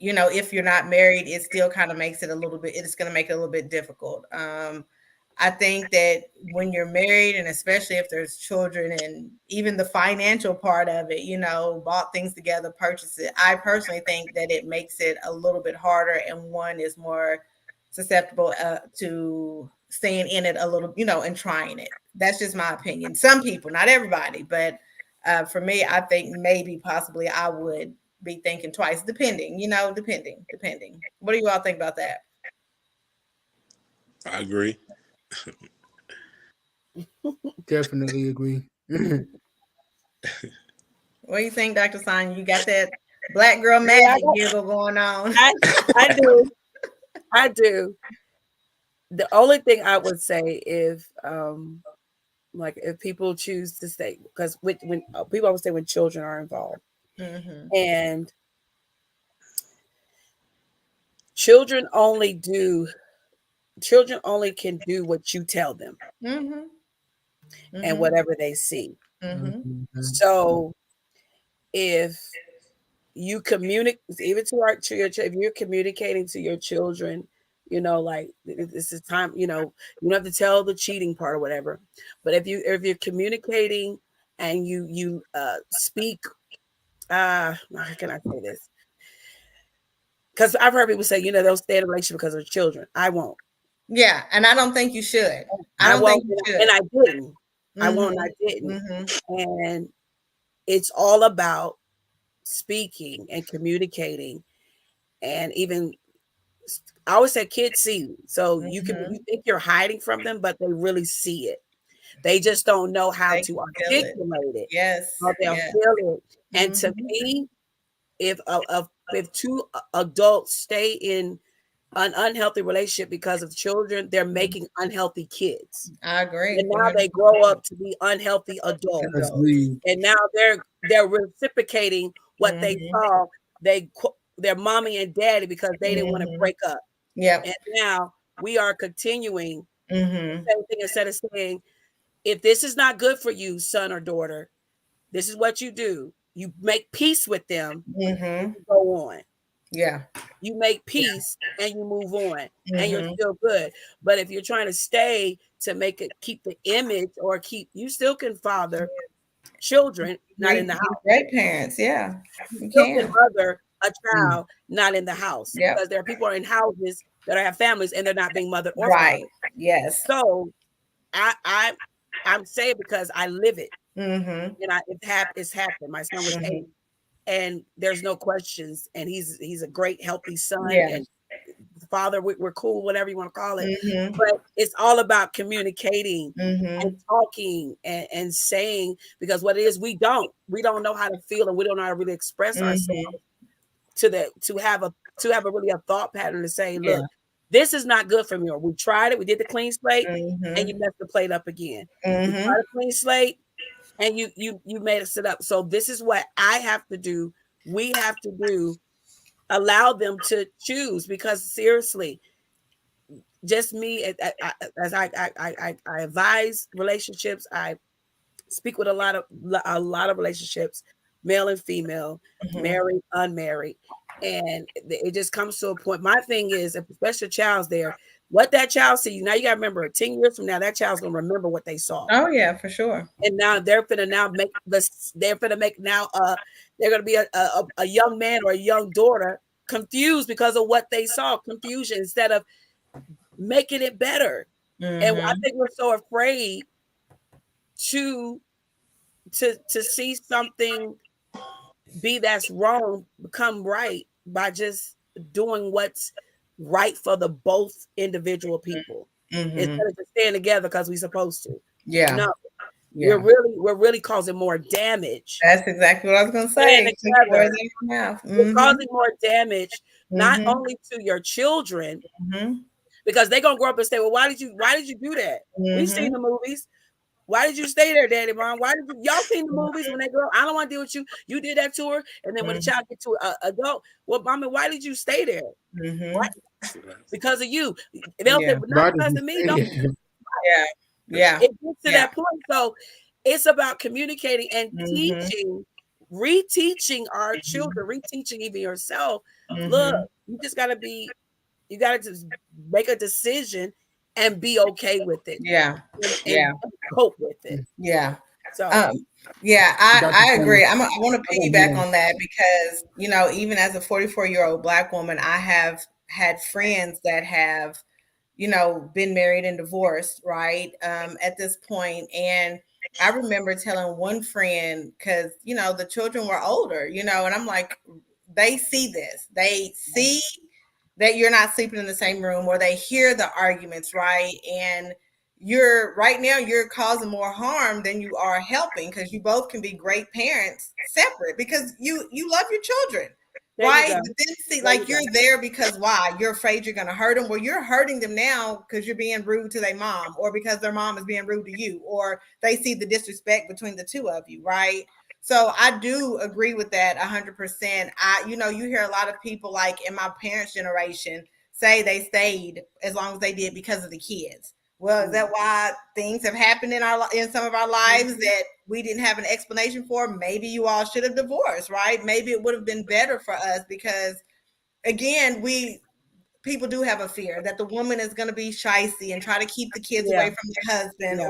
Speaker 3: if you're not married, it still kind of makes it a little bit, it's going to make it a little bit difficult. I think that when you're married, and especially if there's children and even the financial part of it, bought things together, purchased it, I personally think that it makes it a little bit harder, and one is more susceptible to staying in it a little, and trying it. That's just my opinion. Some people, not everybody, but for me, I think maybe possibly I would be thinking twice, depending. What do you all think about that?
Speaker 5: I agree.
Speaker 1: Definitely agree.
Speaker 3: What do you think, Dr. Sonia? You got that black girl magic giggle going on.
Speaker 4: I do. I do. The only thing I would say if people choose to stay, because when people always say when children are involved, and children only can do what you tell them, and whatever they see. So if you communicate, even to your if you're communicating to your children, like this is time, you don't have to tell the cheating part or whatever. But if you're communicating and you speak, how can I say this? Because I've heard people say, they'll stay in a relationship because of children. I won't.
Speaker 3: Yeah, and I don't think you should. I don't think you should.
Speaker 4: And I didn't. I won't. And I didn't. And it's all about speaking and communicating, and even I always say kids see. So you think you're hiding from them, but they really see it. They just don't know how to articulate it.
Speaker 3: Yes,
Speaker 4: how they'll feel it. And to me, if two adults stay in an unhealthy relationship because of children, they're making unhealthy kids.
Speaker 3: I agree.
Speaker 4: And now they grow up to be unhealthy adults. And now they're reciprocating what they saw their mommy and daddy because they didn't want to break up.
Speaker 3: Yeah.
Speaker 4: And now we are continuing the same thing instead of saying, if this is not good for you, son or daughter, this is what you do. You make peace with them, and you go on.
Speaker 3: Yeah.
Speaker 4: You make peace and you move on, and you're still good. But if you're trying to stay to keep the image, or you still can father children not in the house.
Speaker 3: Great parents, yeah.
Speaker 4: You still can mother a child not in the house, because there are people in houses that have families and they're not being mothered or
Speaker 3: right.
Speaker 4: fathered.
Speaker 3: Yes.
Speaker 4: So I'm saying because I live it, and it's happened. My son was 8. And there's no questions, and he's a great, healthy son, and father. We're cool, whatever you want to call it. But it's all about communicating and talking and saying, because what it is, we don't know how to feel, and we don't know how to really express ourselves to have a really a thought pattern to say, look, this is not good for me, or we tried it, we did the clean slate, and you messed the plate up again. We tried a clean slate, and you made us sit up. So this is what I have to do. We have to do. Allow them to choose, because seriously, just me as I advise relationships. I speak with a lot of relationships, male and female, married, unmarried, and it just comes to a point. My thing is, if especially a child's there, what that child sees, now you got to remember, 10 years from now, that child's going to remember what they saw.
Speaker 3: Oh yeah, for sure.
Speaker 4: And now they're going to make they're going to be a young man or a young daughter confused because of what they saw, confusion instead of making it better. And I think we're so afraid to see something be that's wrong become right by just doing what's right for the both individual people instead of just staying together because we're supposed to.
Speaker 3: Yeah.
Speaker 4: No,
Speaker 3: Yeah.
Speaker 4: we're really causing more damage.
Speaker 3: That's exactly what I was gonna
Speaker 4: Staying
Speaker 3: say.
Speaker 4: together. We're
Speaker 3: Mhm.
Speaker 4: causing more damage not
Speaker 3: Mhm.
Speaker 4: only to your children,
Speaker 3: Mhm.
Speaker 4: because they're gonna grow up and say, well, why did you do that? We've seen the movies. Why did you stay there, Daddy, Mom? Why did y'all seen the movies when they grow? I don't want to deal with you. You did that to her, and then when the child get to an adult, well, Mommy, why did you stay there? Why? Because of you. They'll say, but not because of me. Don't.
Speaker 3: Yeah.
Speaker 4: It gets to that point. So it's about communicating and teaching, reteaching our children, reteaching even yourself. Look, you just gotta just make a decision and be okay with it.
Speaker 3: Yeah.
Speaker 4: And cope with it.
Speaker 3: Yeah.
Speaker 4: So
Speaker 3: yeah, I agree. I want to piggyback
Speaker 1: on
Speaker 3: on that because, you know, even as a 44-year-old Black woman, I have had friends that have, you know, been married and divorced, right? At this point. And I remember telling one friend, because, you know, the children were older, you know, and I'm like, they see this. They see that you're not sleeping in the same room, or they hear the arguments, right? And you're causing more harm than you are helping, because you both can be great parents separate because you love your children, right? But then see, like, you're there because why? You're afraid you're going to hurt them. Well, you're hurting them now because you're being rude to their mom, or because their mom is being rude to you, or they see the disrespect between the two of you, right? So I do agree with that 100%. You know, you hear a lot of people like in my parents' generation say they stayed as long as they did because of the kids. Well, is that why things have happened in some of our lives that we didn't have an explanation for? Maybe you all should have divorced, right? Maybe it would have been better for us because, again, people do have a fear that the woman is going to be shicey and try to keep the kids away from their husband,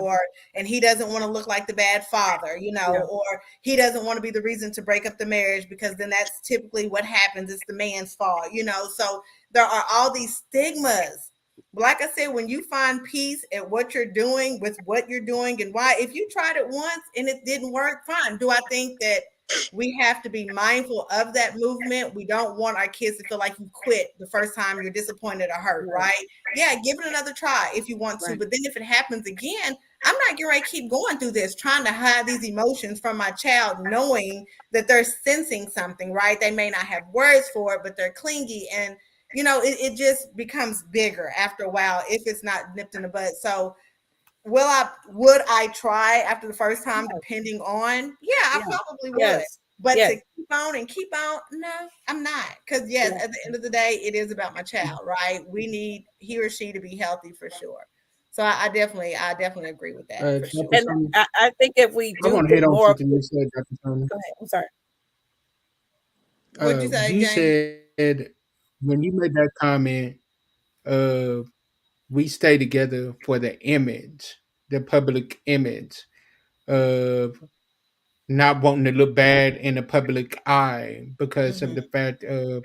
Speaker 3: and he doesn't want to look like the bad father, you know, or he doesn't want to be the reason to break up the marriage, because then that's typically what happens. It's the man's fault, you know. So there are all these stigmas. Like I said, when you find peace at what you're doing with what you're doing and why, if you tried it once and it didn't work, fine. Do I think that we have to be mindful of that movement? We don't want our kids to feel like you quit the first time you're disappointed or hurt, right? Yeah, give it another try if you want to. But then if it happens again, I'm not getting ready to keep going through this, trying to hide these emotions from my child, knowing that they're sensing something, right? They may not have words for it, but they're clingy. And, you know, it just becomes bigger after a while if it's not nipped in the bud. So would I try after the first time, depending on? Yeah, I probably would. But to keep on, no, I'm not. Because at the end of the day, it is about my child, right? We need he or she to be healthy for sure. So I definitely agree with that for sure.
Speaker 4: And I think if we do
Speaker 1: I want to hit on
Speaker 4: more,
Speaker 1: something you said, Dr. Tony.
Speaker 4: Go ahead. I'm sorry.
Speaker 3: What'd you say,
Speaker 1: You
Speaker 3: James?
Speaker 1: said when you made that comment, we stay together for the image, the public image of not wanting to look bad in the public eye because of the fact of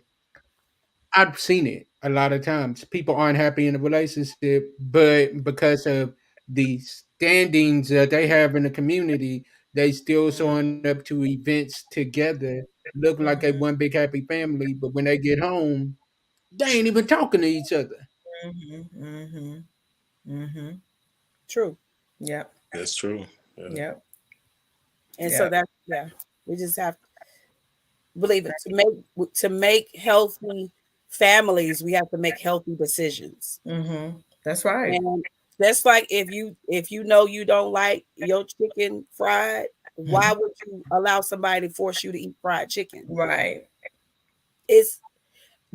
Speaker 1: I've seen it a lot of times. People aren't happy in a relationship, but because of the standings that they have in the community, they still showing up to events together, looking like they one big happy family. But when they get home, they ain't even talking to each other.
Speaker 4: True.
Speaker 3: Yep.
Speaker 5: That's true.
Speaker 3: Yep.
Speaker 4: And so we just have to believe it. To make healthy families, we have to make healthy decisions.
Speaker 3: That's right.
Speaker 4: And that's like if you know you don't like your chicken fried, why would you allow somebody to force you to eat fried chicken?
Speaker 3: Right.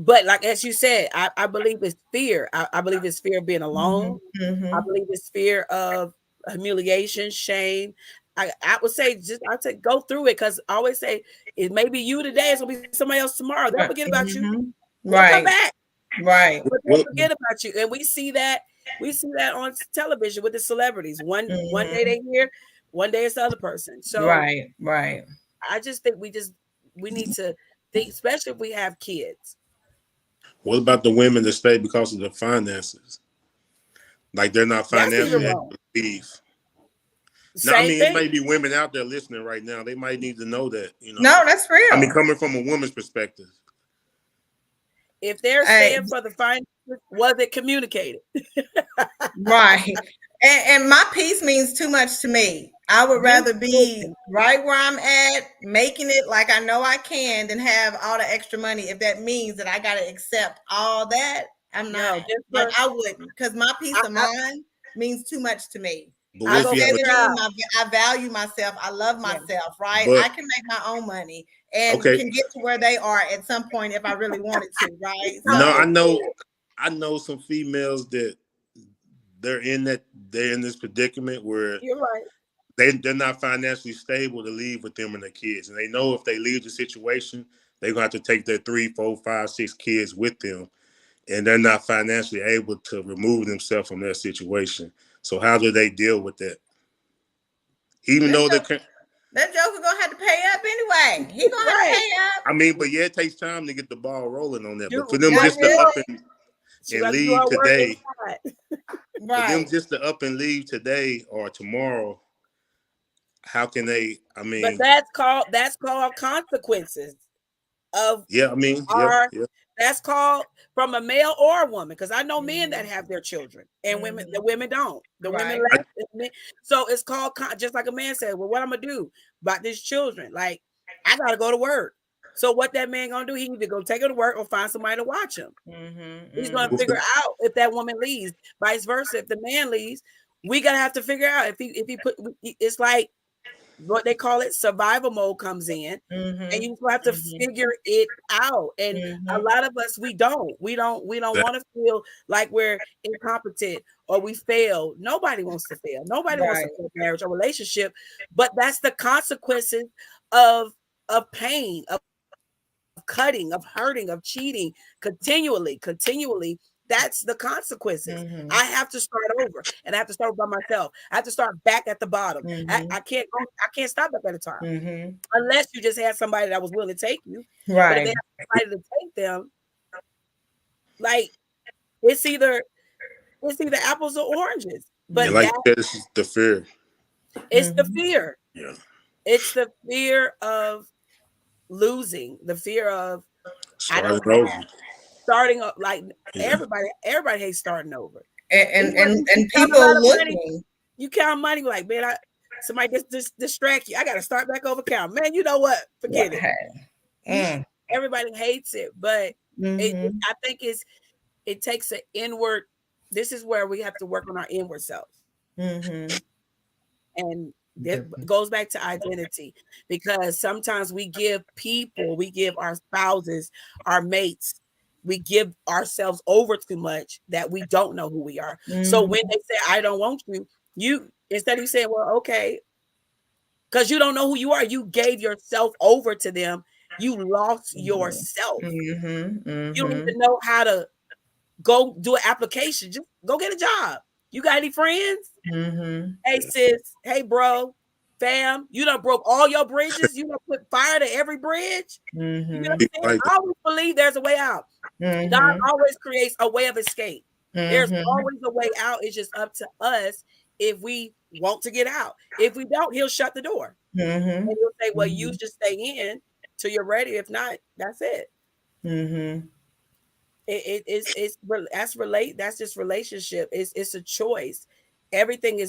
Speaker 4: But like as you said, I believe it's fear. I believe it's fear of being alone. I believe it's fear of humiliation, shame. I would say I'd say go through it, because I always say it may be you today, it's gonna be somebody else tomorrow. They'll forget about you. They'll come back.
Speaker 3: Right.
Speaker 4: But they'll forget about you. And we see that on television with the celebrities. One day they here, one day it's the other person. So
Speaker 3: right.
Speaker 4: I just think we need to think, especially if we have kids.
Speaker 5: What about the women that stay because of the finances? Like they're not financially able to leave. Now, I
Speaker 4: Same
Speaker 5: mean, it
Speaker 4: thing.
Speaker 5: may be women out there listening right now. They might need to know that,
Speaker 3: No, that's real.
Speaker 5: I mean, coming from a woman's perspective.
Speaker 4: If they're staying for the finances, was it communicated?
Speaker 3: Right. And my piece means too much to me. I would rather be right where I'm at, making it like I know I can, than have all the extra money. If that means that I got to accept all that, I'm not. Like, I wouldn't, because my peace of mind means too much to me.
Speaker 5: But what if you have
Speaker 3: I value myself. I love myself, right?
Speaker 5: But-
Speaker 3: I can make my own money and can get to where they are at some point if I really wanted to, right? So,
Speaker 5: no, I know some females that they're in this predicament where
Speaker 4: you're right.
Speaker 5: They're not financially stable to leave with them and their kids. And they know if they leave the situation, they're gonna have to take their 3, 4, 5, 6 kids with them. And they're not financially able to remove themselves from their situation. So how do they deal with that? Even though they can,
Speaker 3: that joker gonna have to pay up anyway. He gonna have to pay up.
Speaker 5: I mean, but yeah, it takes time to get the ball rolling on that. But for them just to up and leave today, for them just to up and leave today or tomorrow, how can they? I mean,
Speaker 4: but that's called consequences of that's called from a male or a woman, because I know men that have their children and women, the women don't. The women left. So it's called, just like a man said, well, what I'm gonna do about these children? Like, I gotta go to work. So what that man gonna do? He either go take her to work or find somebody to watch him. He's gonna figure out if that woman leaves. Vice versa, if the man leaves, we gotta have to figure out if he put. It's like what they call it, survival mode comes in, and you have to figure it out. And a lot of us, we don't want to feel like we're incompetent or we fail. Nobody wants to fail. Nobody wants to fail marriage or relationship, but that's the consequences of pain, of cutting, of hurting, of cheating continually. That's the consequences. I have to start over, and I have to start by myself. I have to start back at the bottom. I can't stop back at the top unless you just had somebody that was willing to take you. Right. But if they have somebody to take them, like it's either apples or oranges. But
Speaker 5: like this is the fear.
Speaker 4: It's the fear.
Speaker 5: Yeah.
Speaker 4: It's the fear of losing, the fear of starting up. Like everybody hates starting over. And people looking. You count money like, man, somebody just distract you. I got to start back over count. Man, you know what? Forget it. Everybody hates it, but I think it takes an inward. This is where we have to work on our inward self. And it goes back to identity, because sometimes we give our spouses, our mates, we give ourselves over too much that we don't know who we are. So when they say, I don't want you, instead of saying, well, okay, because you don't know who you are, you gave yourself over to them. You lost yourself. You don't even know how to go do an application. Just go get a job. You got any friends? Hey, sis. Hey, bro. Fam. You done broke all your bridges. You done put fire to every bridge. You know what I'm saying? I always believe there's a way out. God always creates a way of escape. There's always a way out. It's just up to us if we want to get out. If we don't, he'll shut the door. And he'll say, well, you just stay in till you're ready. If not, that's it. That's just relationship. It's a choice. Everything we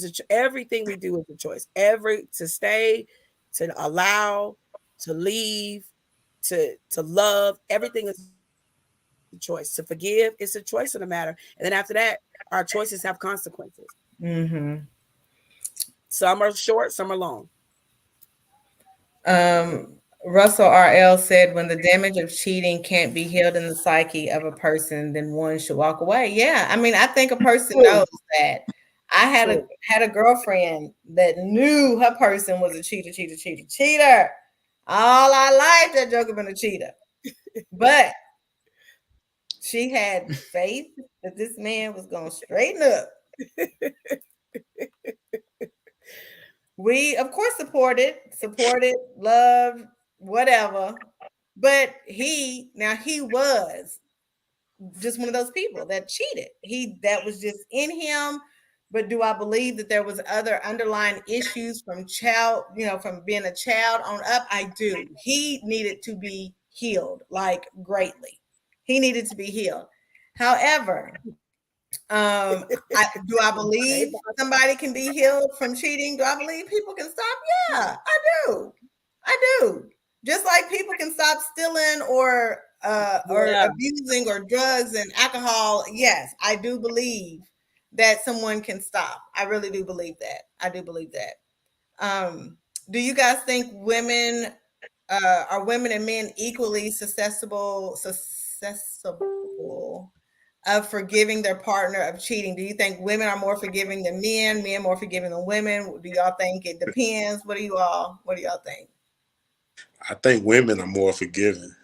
Speaker 4: do is a choice. To stay, to allow, to leave, to love, everything is a choice. To forgive, it's a choice in the matter. And then after that, our choices have consequences. Some are short, some are long.
Speaker 3: Russell R.L. said, when the damage of cheating can't be healed in the psyche of a person, then one should walk away. Yeah, I mean, I think a person knows that. I had a girlfriend that knew her person was a cheater. All our life, that joker been a cheater. But she had faith that this man was going to straighten up. We, of course, supported, loved, whatever. But he was just one of those people that cheated. That was just in him. But do I believe that there was other underlying issues from from being a child on up? I do. He needed to be healed, like greatly. He needed to be healed. However, do I believe somebody can be healed from cheating? Do I believe people can stop? Yeah, I do. I do. Just like people can stop stealing or abusing or drugs and alcohol. Yes, I do believe that someone can stop. I really do believe that. I do believe that. Do you guys think women are women and men equally susceptible of forgiving their partner of cheating? Do you think women are more forgiving than men more forgiving than women? Do y'all think it depends? What do y'all think?
Speaker 5: I think women are more forgiving.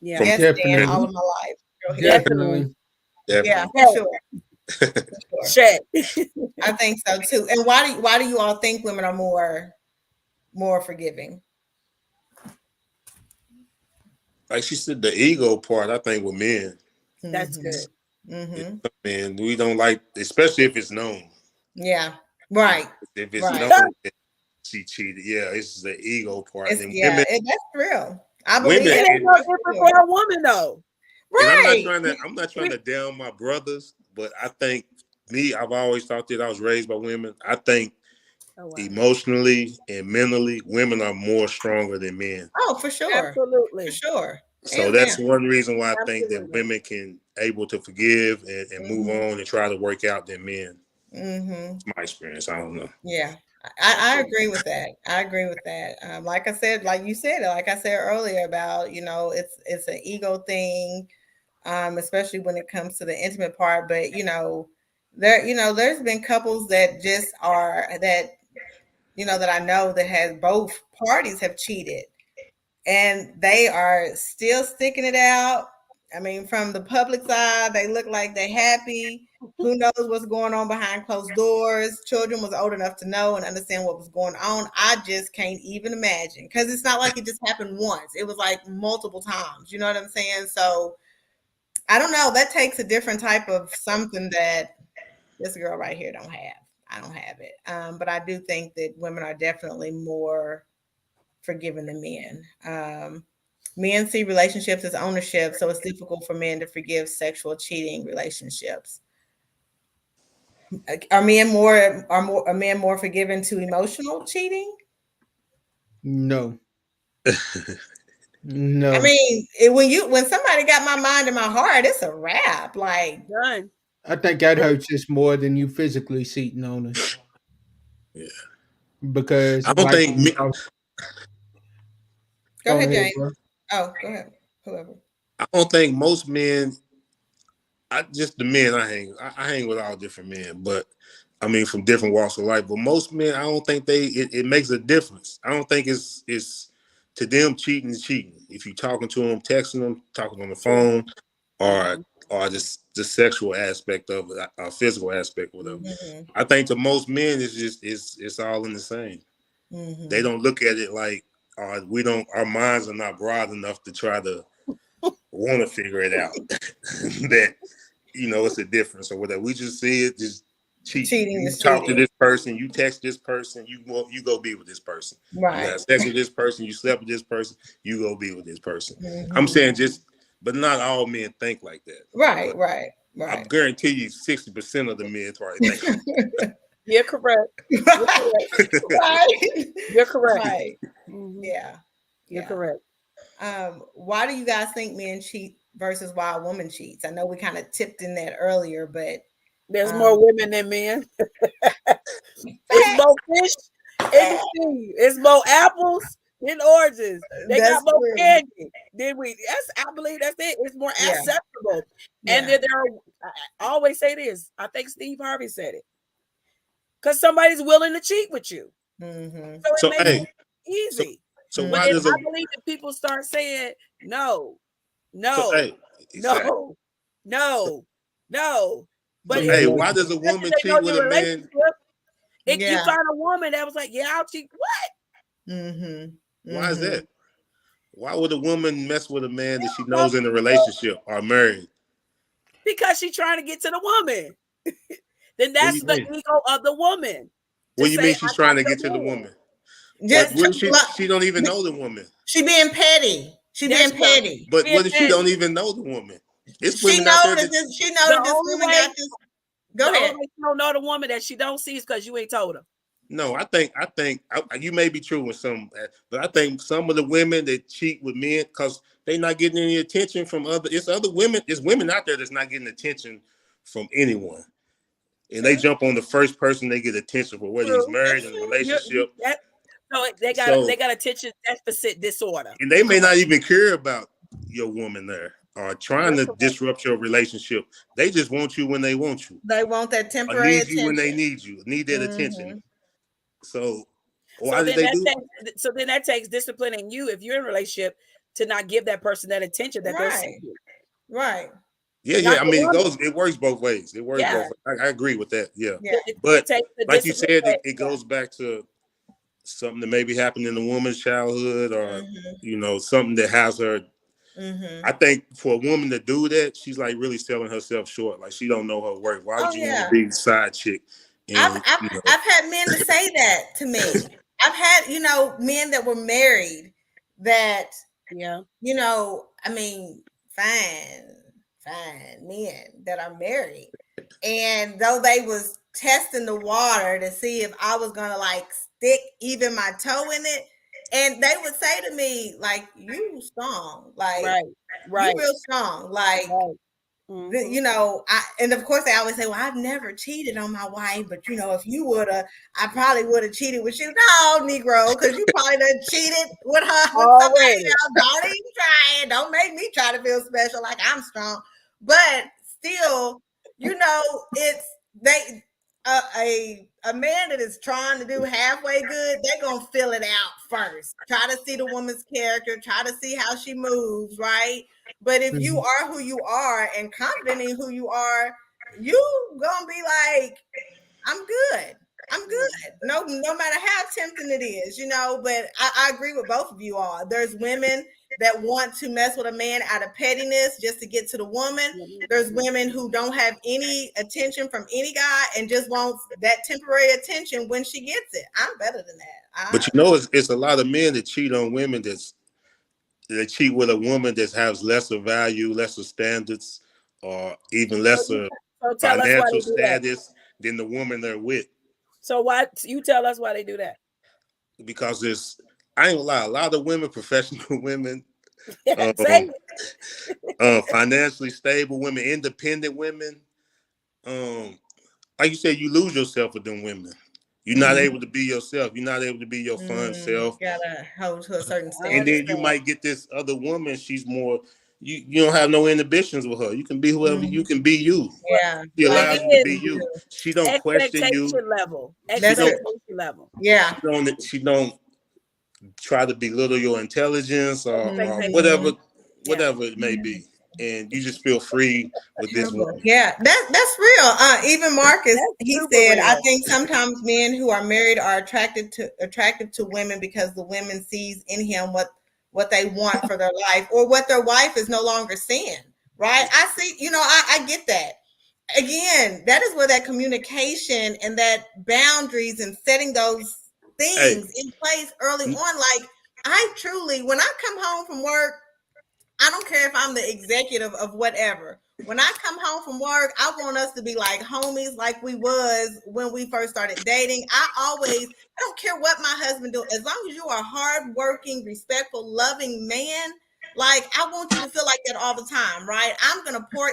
Speaker 4: Yeah,
Speaker 3: Yes, Dan, all of my life. Go ahead.
Speaker 1: Definitely.
Speaker 3: Yeah,
Speaker 5: Definitely.
Speaker 3: for sure. For sure.
Speaker 4: Check.
Speaker 3: I think so too. And why do you all think women are more forgiving?
Speaker 5: Like she said, the ego part, I think with men.
Speaker 4: That's good.
Speaker 3: Mm-hmm.
Speaker 5: And we don't like, especially if it's known.
Speaker 3: Yeah, right.
Speaker 5: If it's
Speaker 3: Right.
Speaker 5: known that she cheated, yeah, it's the ego part.
Speaker 3: It's,
Speaker 5: And
Speaker 3: yeah,
Speaker 5: women,
Speaker 3: that's real. I believe
Speaker 5: women-
Speaker 4: It
Speaker 3: that.
Speaker 4: ain't no different for a woman though.
Speaker 5: and
Speaker 3: Right.
Speaker 5: I'm not trying to down my brothers, but I think I've always thought that I was raised by women. I think emotionally and mentally, women are more stronger than men.
Speaker 3: Oh, for sure.
Speaker 4: Absolutely.
Speaker 3: For sure.
Speaker 5: So
Speaker 3: Hands
Speaker 5: that's
Speaker 3: down.
Speaker 5: one reason why I think that
Speaker 4: Absolutely.
Speaker 5: women can able to forgive and move on and try to work out than men.
Speaker 3: Mm-hmm.
Speaker 5: It's my experience. I don't know.
Speaker 3: Yeah, I agree with that. I agree with that. Like I said, like you said, like I said earlier about, it's an ego thing, especially when it comes to the intimate part. But there's been couples that just are that I know that has both parties have cheated, and they are still sticking it out. I mean, from the public side, they look like they're happy. Who knows what's going on behind closed doors? Children was old enough to know and understand what was going on. I just can't even imagine, because it's not like it just happened once. It was like multiple times. You know what I'm saying? So I don't know. That takes a different type of something that this girl right here don't have. I don't have it. But I do think that women are definitely more forgiving than men. Men see relationships as ownership, so it's difficult for men to forgive sexual cheating relationships. Are men more forgiving to emotional cheating?
Speaker 1: No. No.
Speaker 3: I mean, when somebody got my mind and my heart, it's a wrap. Like,
Speaker 4: Done.
Speaker 1: I think that hurts us more than you physically cheating on us.
Speaker 5: Yeah.
Speaker 1: Because
Speaker 5: I don't think me,
Speaker 3: go ahead, James.
Speaker 1: bro.
Speaker 3: Oh, go ahead. Whoever.
Speaker 5: I don't think most men. The men I hang with all different men, but I mean from different walks of life. But most men, I don't think it makes a difference. I don't think it's to them cheating is cheating. If you're talking to them, texting them, talking on the phone, or just the sexual aspect of it, or physical aspect, whatever.
Speaker 3: Mm-hmm.
Speaker 5: I think to most men, it's all in the same.
Speaker 3: Mm-hmm.
Speaker 5: They don't look at it like our minds are not broad enough to try to want to figure it out. That it's a difference or whatever. We just see it just cheating. You talk to this person, you text this person, you go be with this person.
Speaker 3: Right.
Speaker 5: You have sex with this person, you slept with this person, you go be with this person.
Speaker 3: Mm-hmm.
Speaker 5: I'm saying but not all men think like that.
Speaker 3: Right.
Speaker 5: I guarantee you 60% of the men probably think like that.
Speaker 4: You're correct.
Speaker 3: Right.
Speaker 4: You're correct.
Speaker 3: Right.
Speaker 4: Mhm.
Speaker 3: Yeah.
Speaker 4: You're correct.
Speaker 3: Why do you guys think men cheat versus why a woman cheats? I know we kind of tipped in that earlier, but
Speaker 4: there's more women than men. It's more fish in the sea. It's more apples than oranges. They got more candy than we. I believe that's it. It's more acceptable. And then I always say this. I think Steve Harvey said it. Because somebody's willing to cheat with you.
Speaker 3: Mm-hmm.
Speaker 4: So it makes it easy.
Speaker 5: So
Speaker 4: but
Speaker 5: why does
Speaker 4: I believe that people start saying no. But
Speaker 5: why does a woman cheat with a man?
Speaker 4: You find a woman that was like, yeah, I'll cheat. What?
Speaker 3: Mm-hmm.
Speaker 5: Why is that? Why would a woman mess with a man that she knows in a relationship or married?
Speaker 4: Because she's trying to get to the woman. then
Speaker 5: What do
Speaker 4: that's
Speaker 5: you
Speaker 4: the
Speaker 5: mean?
Speaker 4: ego of the woman.
Speaker 5: What
Speaker 4: To
Speaker 5: do you
Speaker 4: say,
Speaker 5: mean she's
Speaker 4: "I'm
Speaker 5: trying
Speaker 4: not
Speaker 5: to get to
Speaker 4: your
Speaker 5: the
Speaker 4: man."
Speaker 5: woman?
Speaker 3: Just
Speaker 5: What if
Speaker 3: to,
Speaker 5: she don't even know the woman?
Speaker 3: she being petty. She
Speaker 4: There
Speaker 3: being
Speaker 4: she go.
Speaker 3: petty.
Speaker 5: But
Speaker 4: Being
Speaker 5: what if she
Speaker 4: petty.
Speaker 5: don't even know the woman? It's
Speaker 3: She
Speaker 5: women out
Speaker 3: know
Speaker 5: there
Speaker 3: that
Speaker 5: that
Speaker 3: this. She
Speaker 4: The
Speaker 3: know that this
Speaker 4: only
Speaker 3: woman
Speaker 4: way,
Speaker 3: got this. Go
Speaker 4: the
Speaker 3: ahead.
Speaker 4: only way she don't know the woman that she don't see is because you ain't told her.
Speaker 5: no. I think you may be true with some, but I think some of the women that cheat with men because they not getting any attention from other. It's other women. It's women out there that's not getting attention from anyone, and they jump on the first person they get attention for, whether he's
Speaker 4: True.
Speaker 5: married in a relationship.
Speaker 4: So they
Speaker 5: So
Speaker 4: got attention deficit disorder.
Speaker 5: and they may not even care about your woman there or trying
Speaker 4: That's
Speaker 5: to
Speaker 4: correct.
Speaker 5: disrupt your relationship. They just want you when they want you,
Speaker 3: They want that
Speaker 5: or
Speaker 3: temporary
Speaker 5: need you when they
Speaker 3: attention.
Speaker 5: need you, need that attention.
Speaker 3: Mhm.
Speaker 5: So why did they do?
Speaker 4: Then that takes discipline in you if you're in a relationship to not give that person that attention that they're
Speaker 3: Right.
Speaker 4: seeking.
Speaker 3: Right.
Speaker 5: Yeah.
Speaker 4: Not
Speaker 5: I
Speaker 4: the
Speaker 5: mean,
Speaker 4: woman.
Speaker 5: it works both ways. It works
Speaker 4: Yeah.
Speaker 5: both ways. I agree with that. Yeah.
Speaker 3: Yeah.
Speaker 4: It
Speaker 5: But
Speaker 4: takes the
Speaker 5: like you
Speaker 4: discipline.
Speaker 5: said, it goes back to something that maybe happened in the woman's childhood, or something that has her.
Speaker 3: Mm-hmm.
Speaker 5: I think for a woman to do that, she's like really selling herself short. Like she don't know her worth. Why would
Speaker 3: Oh
Speaker 5: you want
Speaker 3: yeah.
Speaker 5: to be the side chick?
Speaker 3: I've
Speaker 5: And
Speaker 3: had men to say that to me. I've had men that were married that
Speaker 4: Yeah.
Speaker 3: I mean, fine men that are married, and though they was testing the water to see if I was gonna like stick even my toe in it, and they would say to me like, "You strong, like
Speaker 4: Right.
Speaker 3: you real strong, like."
Speaker 4: Right. Mhm.
Speaker 3: And of course they always say, well, I've never cheated on my wife, but if you would have, I probably would have cheated with you. No, Negro, because you probably done cheated with her with somebody
Speaker 4: Already.
Speaker 3: else. Don't even try it. Don't make me try to feel special like I'm strong. But still, it's a man that is trying to do halfway good, they're gonna fill it out first. Try to see the woman's character, try to see how she moves, right? But if you are who you are and confident in who you are, you gonna be like, I'm good. I'm good. No matter how tempting it is, but I agree with both of you all. There's women that want to mess with a man out of pettiness just to get to the woman. There's women who don't have any attention from any guy and just wants that temporary attention when she gets it. I'm better than that.
Speaker 5: but it's a lot of men that cheat on women that cheat with a woman that has lesser value, lesser standards, or even lesser
Speaker 4: So tell us why
Speaker 5: financial
Speaker 4: they do that.
Speaker 5: status than the woman they're with.
Speaker 4: So why you tell us why they do that?
Speaker 5: Because I ain't gonna lie, a lot of women, professional women,
Speaker 4: Say
Speaker 5: financially stable women, independent women, like you said, you lose yourself with them women. You're not able to be yourself. You're not able to be your fun self.
Speaker 3: You gotta hold to a certain
Speaker 5: And
Speaker 3: standard.
Speaker 5: then you might get this other woman. She's more. You don't have no inhibitions with her. You can be whoever you can be. You.
Speaker 3: Yeah.
Speaker 5: She allows you to be
Speaker 4: Again,
Speaker 5: you. She don't question you.
Speaker 4: Expectation level.
Speaker 3: Yeah.
Speaker 5: She don't try to belittle your intelligence or
Speaker 4: Expectation.
Speaker 5: whatever it may be. And you just feel free with this woman.
Speaker 3: Yeah, that's real. Even Marcus, he
Speaker 4: super
Speaker 3: said,
Speaker 4: real.
Speaker 3: I think sometimes men who are married are attractive to women because the women sees in him what they want for their life or what their wife is no longer seeing. Right? I see. I get that. Again, that is where that communication and that boundaries and setting those things in place early on. Like I truly, when I come home from work, I don't care if I'm the executive of whatever. When I come home from work, I want us to be like homies, like we was when we first started dating. I don't care what my husband do, as long as you are a hardworking, respectful, loving man. Like I want you to feel like that all the time, right? I'm gonna pour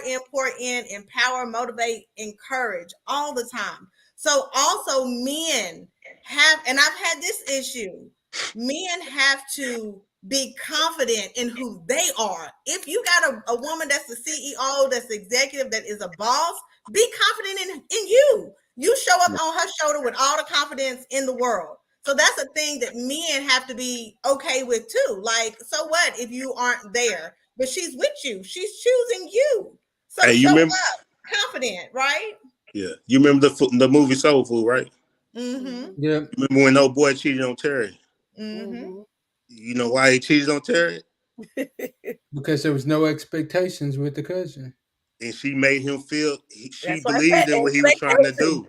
Speaker 3: in, empower, motivate, encourage all the time. So also men have, and I've had this issue. Men have to be confident in who they are. If you got a woman that's the CEO, that's the executive, that is a boss, be confident in you. You show up on her shoulder with all the confidence in the world. So that's a thing that men have to be okay with too. Like, so what if you aren't there? But she's with you. She's choosing you. So show up confident, right?
Speaker 5: Yeah. You remember the movie Soul Food, right?
Speaker 3: Mm-hmm.
Speaker 1: Yeah.
Speaker 5: You remember when old boy cheated on Terry?
Speaker 3: Mm-hmm.
Speaker 5: You know why he cheated on Terry?
Speaker 1: Because there was no expectations with the cousin.
Speaker 5: and she made him feel she
Speaker 4: That's what I
Speaker 5: believed
Speaker 4: said,
Speaker 5: in what he was trying to
Speaker 4: expectation.
Speaker 5: do.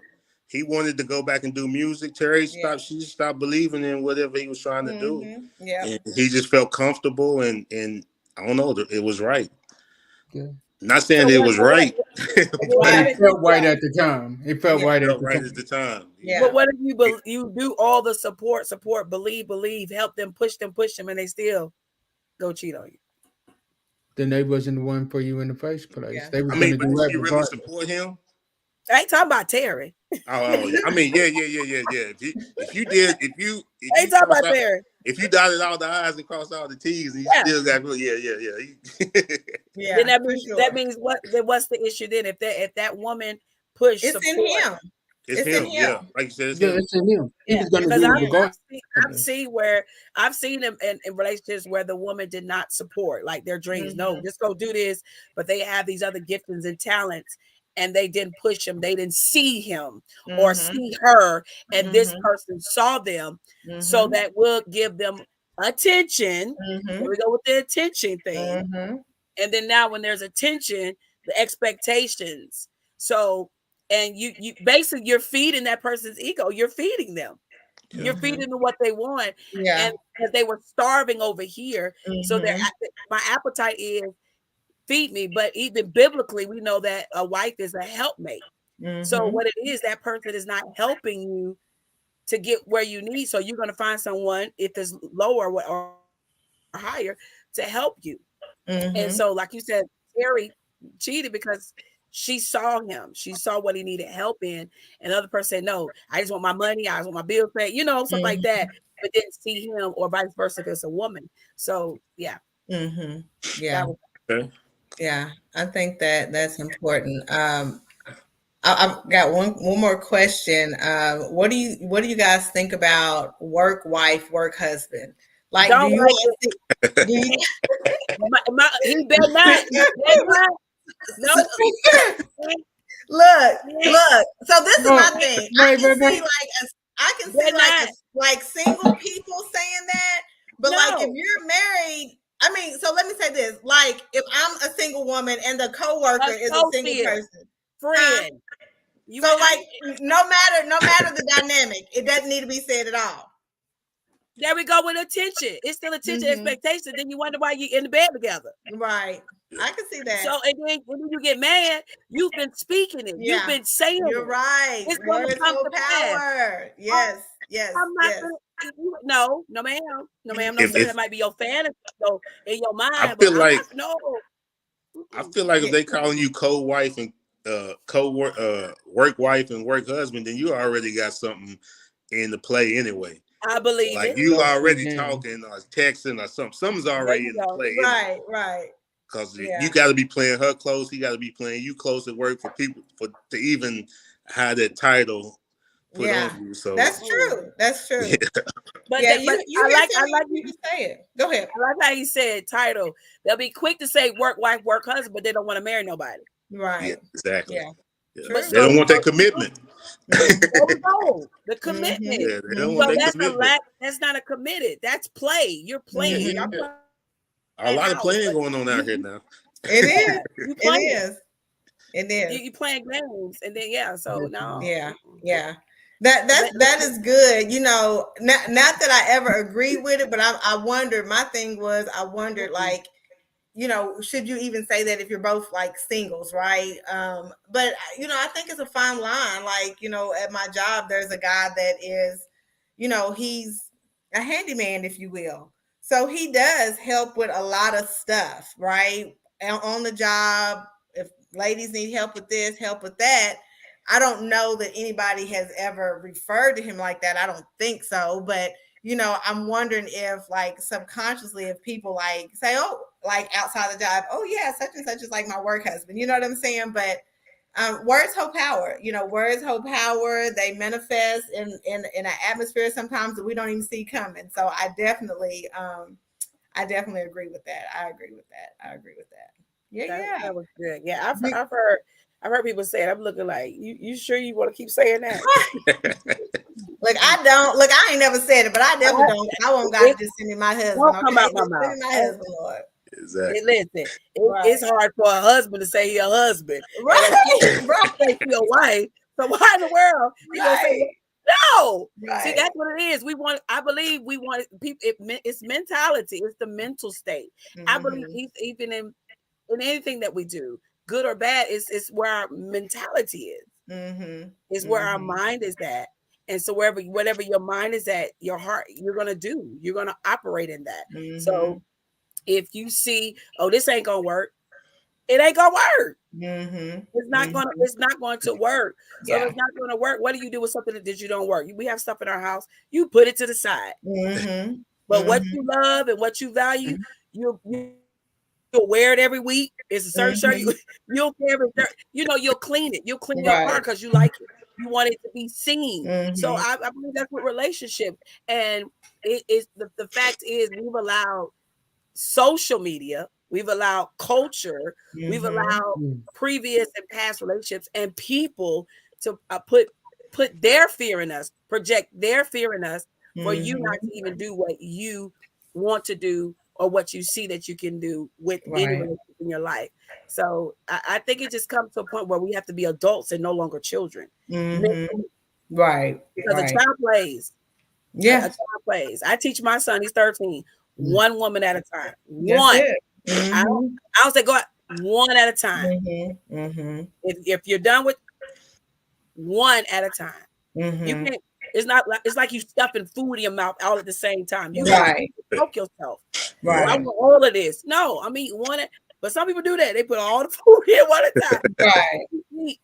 Speaker 5: He wanted to go back and do music. Terry
Speaker 3: Yeah.
Speaker 5: she stopped believing in whatever he was trying to do.
Speaker 3: Yeah.
Speaker 5: And he just felt comfortable and I don't know, it was right.
Speaker 1: Yeah.
Speaker 5: Not saying it was right.
Speaker 1: But it felt right at the time. It felt right at the
Speaker 5: right
Speaker 1: time.
Speaker 5: at the time.
Speaker 3: Yeah.
Speaker 4: But what if you do all the support, believe, help them, push them, and they still go cheat on you?
Speaker 1: Then they wasn't the one for you in the first place.
Speaker 3: Yeah.
Speaker 1: They was
Speaker 5: I mean,
Speaker 1: going to
Speaker 5: but
Speaker 1: do
Speaker 5: did
Speaker 1: that
Speaker 5: she really
Speaker 1: regardless.
Speaker 5: support him?
Speaker 4: I ain't talking about Terry.
Speaker 5: Oh, yeah. I mean, yeah. If you did, if you
Speaker 4: I ain't talking about Terry.
Speaker 5: if you dotted all the I's and crossed all the T's, and you
Speaker 4: Yeah.
Speaker 5: still got
Speaker 3: Yeah.
Speaker 4: Then that
Speaker 3: for
Speaker 4: means
Speaker 3: sure.
Speaker 4: what's the issue then? If that woman pushed
Speaker 3: It's in him.
Speaker 5: It's him. Yeah, like you said, it's
Speaker 1: Yeah,
Speaker 5: him.
Speaker 1: it's in him. He
Speaker 4: Yeah,
Speaker 1: was going to
Speaker 4: because
Speaker 1: do it regardless.
Speaker 4: I've seen them in relationships where the woman did not support like their dreams. No, just go do this, but they have these other giftings and talents, and they didn't push him. They didn't see him or see her, and this person saw them, so that will give them attention. Here we go with the attention thing, and then now when there's attention, the expectations. So. And you basically you're feeding that person's ego. You're feeding them.
Speaker 5: Yeah.
Speaker 4: You're feeding them what they want.
Speaker 3: Yeah.
Speaker 4: And because they were starving over here. So my appetite is feed me. But even biblically, we know that a wife is a helpmate. So what it is, that person is not helping you to get where you need. So you're going to find someone, if it's lower or higher, to help you. And so, like you said, Terry cheated because she saw him. She saw what he needed help in. And the other person said, no, I just want my money. I just want my bills paid, something like that. But didn't see him, or vice versa if it's a woman. So, yeah.
Speaker 3: Yeah.
Speaker 5: Okay.
Speaker 3: Yeah. I think that's important. I've got one more question. What do you guys think about work wife, work husband? Like,
Speaker 4: Don't
Speaker 3: do you
Speaker 4: he better not. No.
Speaker 3: Look. So this is my thing. I can see like single people saying that, but like if you're married, I mean, so let me say this: like if I'm a single woman and the coworker is a single person,
Speaker 4: friend.
Speaker 3: So like no matter the dynamic, it doesn't need to be said at all.
Speaker 4: There we go with attention. It's still attention expectation. Then you wonder why you're in the bed together.
Speaker 3: Right. I can see that.
Speaker 4: So and then when you get mad, you've been speaking it. Yeah. You've been saying
Speaker 3: You're right.
Speaker 4: It's going to come to
Speaker 3: power. Yes.
Speaker 4: I'm not no, ma'am. No, ma'am. No, that might be your fantasy. So in your mind,
Speaker 5: I feel like
Speaker 4: no.
Speaker 5: If they calling you co-wife and work wife and work husband, then you already got something in the play anyway.
Speaker 4: I believe
Speaker 5: like you already talking or texting or something. Something's already in the play.
Speaker 3: Right, right.
Speaker 5: Because you got to be playing her close. He got to be playing you close at work for people to even have that title put on you. So
Speaker 3: that's true. That's true.
Speaker 5: Yeah.
Speaker 4: But
Speaker 3: I
Speaker 4: like
Speaker 3: you to say it. Go ahead.
Speaker 4: I like how you said title. They'll be quick to say work wife, work husband, but they don't want to marry nobody.
Speaker 5: Right. Yeah, exactly.
Speaker 3: Yeah.
Speaker 5: Yeah. They don't want that commitment.
Speaker 4: The commitment.
Speaker 5: Yeah, they don't want that commitment.
Speaker 4: That's not a committed. That's play. You're playing.
Speaker 5: A lot of playing going on out here now.
Speaker 3: It is. It is.
Speaker 4: You playing games, and then so no.
Speaker 3: Yeah. That is good. Not that I ever agreed with it, but I wondered. My thing was I wondered like, should you even say that if you're both like singles, right? But I think it's a fine line. Like, at my job, there's a guy that is, he's a handyman, if you will. So he does help with a lot of stuff, right? On the job, if ladies need help with this, help with that. I don't know that anybody has ever referred to him like that. I don't think so. But, I'm wondering if like subconsciously, if people like say, oh, like outside the job, oh yeah, such and such is like my work husband. You know what I'm saying? But words hold power. Words hold power. They manifest in an atmosphere sometimes that we don't even see coming. So I definitely agree with that. I agree with that. Yeah,
Speaker 4: that was good. Yeah, I've heard people say it. I'm looking like, you sure you want to keep saying that?
Speaker 3: Look, I ain't never said it, but I definitely don't. I want God to just send me my husband.
Speaker 4: Won't come out my mouth.
Speaker 3: Send me my husband, Lord.
Speaker 5: Exactly.
Speaker 4: Listen,
Speaker 3: Right.
Speaker 4: it's hard for a husband to say he a husband.
Speaker 3: Right.
Speaker 4: Right. Say he a wife. So why in the world you gonna say
Speaker 3: Right.
Speaker 4: no? See,
Speaker 3: Right.
Speaker 4: that's what it is. I believe we want people. It's mentality. It's the mental state. I believe even in anything that we do, good or bad, it's where our mentality is. Is where our mind is at. And so whatever your mind is at, your heart, you're gonna do. You're gonna operate in that. So if you see, oh, this ain't gonna work, it ain't gonna work. It's not going to work. So if it's not going to work, what do you do with something that you don't work? We have stuff in our house, you put it to the side. But what you love and what you value, you'll wear it every week. It's a certain shirt. You'll you'll clean it. You'll clean your car because you like it. You want it to be seen. So I believe that's what relationship. And it is the fact is we've allowed social media, we've allowed culture, we've allowed previous and past relationships and people to put their fear in us, project their fear in us for you not to even do what you want to do or what you see that you can do with any relationship in your life. So I think it just comes to a point where we have to be adults and no longer children.
Speaker 3: Right.
Speaker 4: Because a child plays. Yeah. A child plays. I teach my son, he's 13, one woman at a time. One. I don't say go out one at a time. If you're done with one at a time, you can't. It's like you stuffing food in your mouth all at the same time. You choke yourself. Right. Well, I want all of this. No, I'm eating one. But some people do that. They put all the food in one at a time. Right.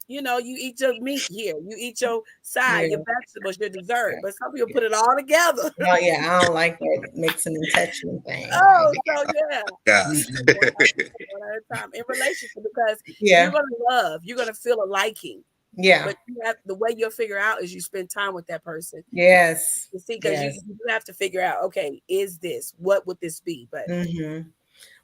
Speaker 4: You eat your meat here. You eat your side, your vegetables, your dessert. But some people put it all together.
Speaker 3: Oh yeah, I don't like that mixing and touching thing.
Speaker 4: Oh, so yeah. One at a time in relationship because you're gonna love, you're gonna feel a liking. Yeah. But the way you'll figure out is you spend time with that person. Yes. You see, because you have to figure out, okay, what would this be? But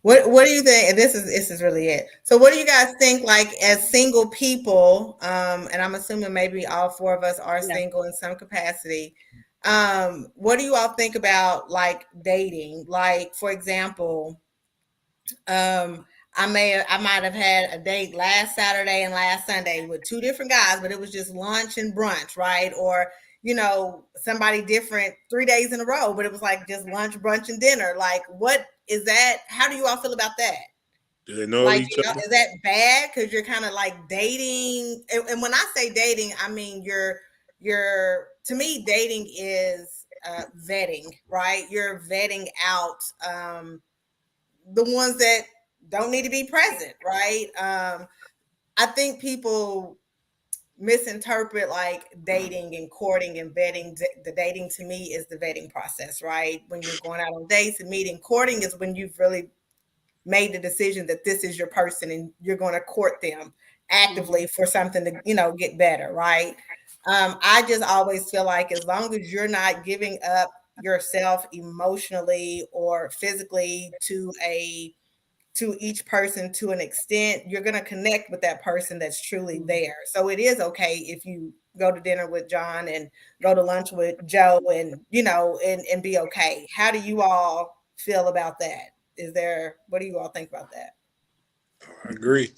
Speaker 3: what do you think? And this is really it. So what do you guys think, like, as single people, and I'm assuming maybe all four of us are single in some capacity. What do you all think about, like, dating? Like, for example, I might have had a date last Saturday and last Sunday with two different guys, but it was just lunch and brunch, right? Or, somebody different 3 days in a row, but it was like just lunch, brunch, and dinner. Like, what is that? How do you all feel about that?
Speaker 5: Do they know each other?
Speaker 3: Is that bad? Because you're kind of like dating. And when I say dating, I mean, to me, dating is vetting, right? You're vetting out the ones that don't need to be present, right? I think people misinterpret, like, dating and courting and vetting. The dating to me is the vetting process, right? When you're going out on dates and meeting. Courting is when you've really made the decision that this is your person and you're going to court them actively for something to, get better, right? I just always feel like as long as you're not giving up yourself emotionally or physically to each person to an extent, you're going to connect with that person that's truly there. So it is okay if you go to dinner with John and go to lunch with Joe and, and be okay. How do you all feel about that? What do you all think about that?
Speaker 5: I agree.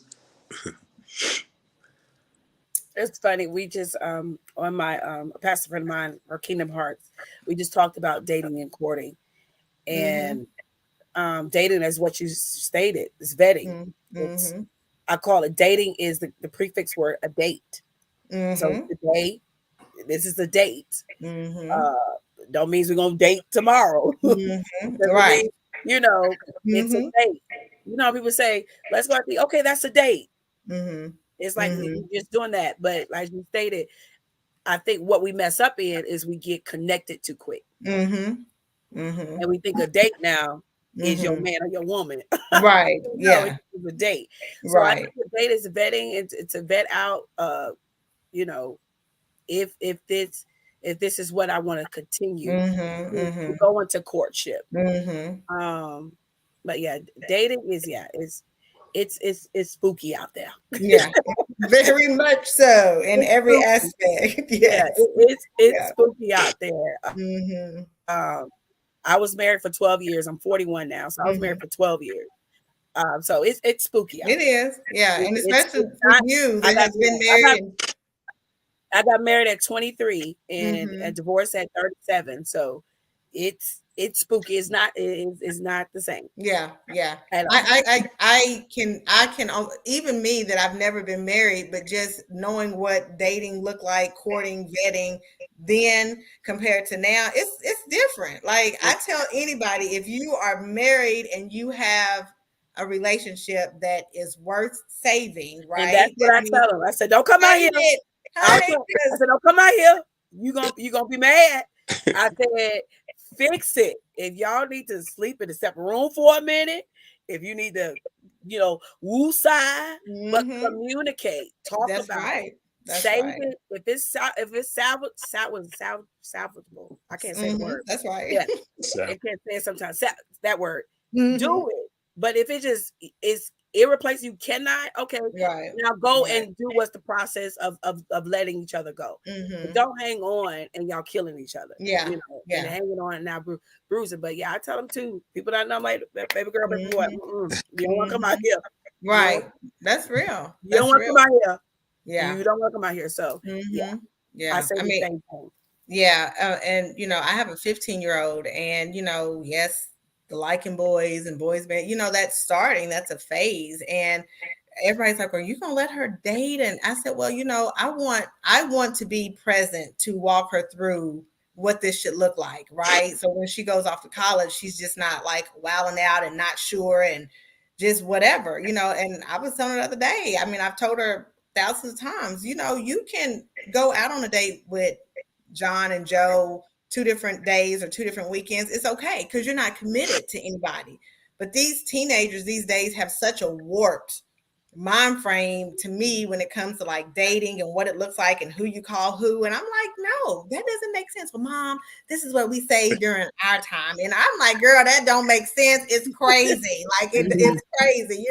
Speaker 4: It's funny. We just, on my pastor friend of mine, our Kingdom Hearts, we just talked about dating and courting. And dating is what you stated. It's vetting. I call it dating is the prefix word a date. So today, this is a date. Don't mean we're gonna date tomorrow.
Speaker 3: Right.
Speaker 4: It's a date. People say, let's go out to eat. Okay, that's a date. It's like we're just doing that. But like you stated, I think what we mess up in is we get connected too quick. And we think a date now is your man or your woman.
Speaker 3: Right. Yeah.
Speaker 4: It's a date. So I think the date is vetting. It's a vet out, if this is what I want to continue to go into courtship. But yeah, dating is it's spooky out there.
Speaker 3: Yeah, very much so in every aspect.
Speaker 4: Yes. It's spooky out there. I was married for 12 years. I'm 41 now, so I was married for 12 years. So it's spooky out
Speaker 3: It
Speaker 4: there.
Speaker 3: is, yeah, and
Speaker 4: It's
Speaker 3: especially for
Speaker 4: not.
Speaker 3: you
Speaker 4: I
Speaker 3: that has been married.
Speaker 4: got married at 23 and
Speaker 3: Mhm.
Speaker 4: divorced at 37. So it's spooky. It's not the same
Speaker 3: Yeah, yeah.
Speaker 4: at all.
Speaker 3: I can even me that I've never been married, but just knowing what dating looked like, courting, vetting, then compared to now, it's different. Like I tell anybody, if you are married and you have a relationship that is worth saving,
Speaker 4: And that's
Speaker 3: right?
Speaker 4: what
Speaker 3: That
Speaker 4: I
Speaker 3: means
Speaker 4: tell them. I said, don't come out here. I
Speaker 3: honey,
Speaker 4: said, don't come out here. You gonna be mad. I said, fix it. If y'all need to sleep in a separate room for a minute, if you need to, woo side, but
Speaker 3: Mhm.
Speaker 4: communicate, talk
Speaker 3: That's
Speaker 4: about
Speaker 3: right.
Speaker 4: it,
Speaker 3: That's
Speaker 4: save
Speaker 3: right.
Speaker 4: it. If it's salvageable, I can't say the word.
Speaker 3: That's right.
Speaker 4: Yeah,
Speaker 5: So,
Speaker 4: I can't say it sometimes. That word,
Speaker 3: Mhm.
Speaker 4: do it. But if it just is irreplaceable, you cannot. Okay,
Speaker 3: Right.
Speaker 4: now go
Speaker 3: Right.
Speaker 4: and do what's the process of letting each other go. But
Speaker 3: Mhm.
Speaker 4: don't hang on and y'all killing each other.
Speaker 3: Yeah.
Speaker 4: And
Speaker 3: Yeah.
Speaker 4: hanging on and now bruising. But yeah, I tell them too. People that know, like, baby girl, baby boy,
Speaker 3: Mhm.
Speaker 4: you don't want to come out here.
Speaker 3: Right. That's real.
Speaker 4: You don't
Speaker 3: That's
Speaker 4: want to
Speaker 3: real.
Speaker 4: come out here.
Speaker 3: Yeah.
Speaker 4: You don't want to come out here. So yeah, I
Speaker 3: Yeah.
Speaker 4: say
Speaker 3: I
Speaker 4: the
Speaker 3: mean,
Speaker 4: same thing.
Speaker 3: yeah. And I have a 15-year-old, and yes, the liking boys and boys band, that's starting. That's a phase, and everybody's like, "Are you gonna let her date?" And I said, "Well, I want to be present to walk her through what this should look like, right? So when she goes off to college, she's just not like wilding out and not sure and just whatever, And I was telling her the other day. I mean, I've told her thousands of times, you can go out on a date with John and Joe 2 different days or 2 different weekends. It's okay because you're not committed to anybody. But these teenagers these days have such a warped mind frame to me when it comes to like dating and what it looks like and who you call who. And I'm like, no, that doesn't make sense. Well, mom, this is what we say during our time. And I'm like, girl, that don't make sense. It's crazy. Like it's crazy,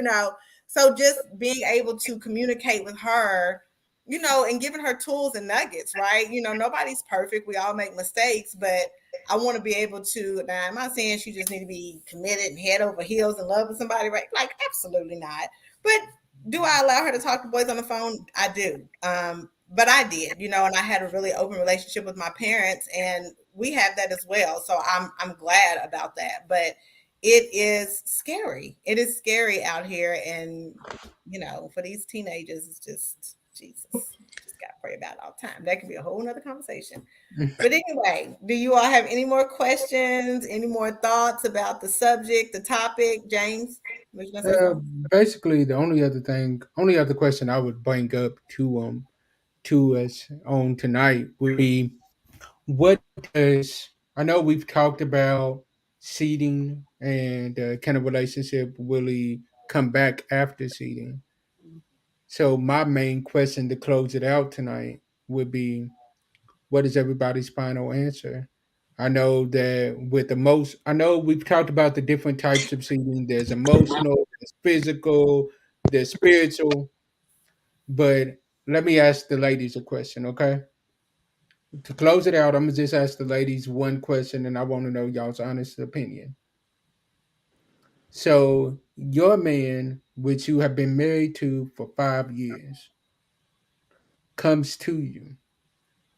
Speaker 3: So just being able to communicate with her, and giving her tools and nuggets, right? Nobody's perfect. We all make mistakes, but I want to be able to. Now, I'm not saying she just need to be committed and head over heels in love with somebody, right? Like, absolutely not. But do I allow her to talk to boys on the phone? I do. But I did, and I had a really open relationship with my parents, and we have that as well. So I'm glad about that. But it is scary. It is scary out here, and for these teenagers, it's just Jesus. Just gotta pray about it all the time. That could be a whole nother conversation. But anyway, do you all have any more questions? Any more thoughts about the subject, the topic, James? Was you gonna say something?
Speaker 1: Basically, the only other question I would bring up to us on tonight would be, what does I know we've talked about seeding and can a relationship really come back after seeding? So my main question to close it out tonight would be, what is everybody's final answer? I know that I know we've talked about the different types of seeding. There's emotional, there's physical, there's spiritual. But let me ask the ladies a question, okay? To close it out, I'm gonna just ask the ladies one question, and I want to know y'all's honest opinion. So, your man, which you have been married to for 5 years, comes to you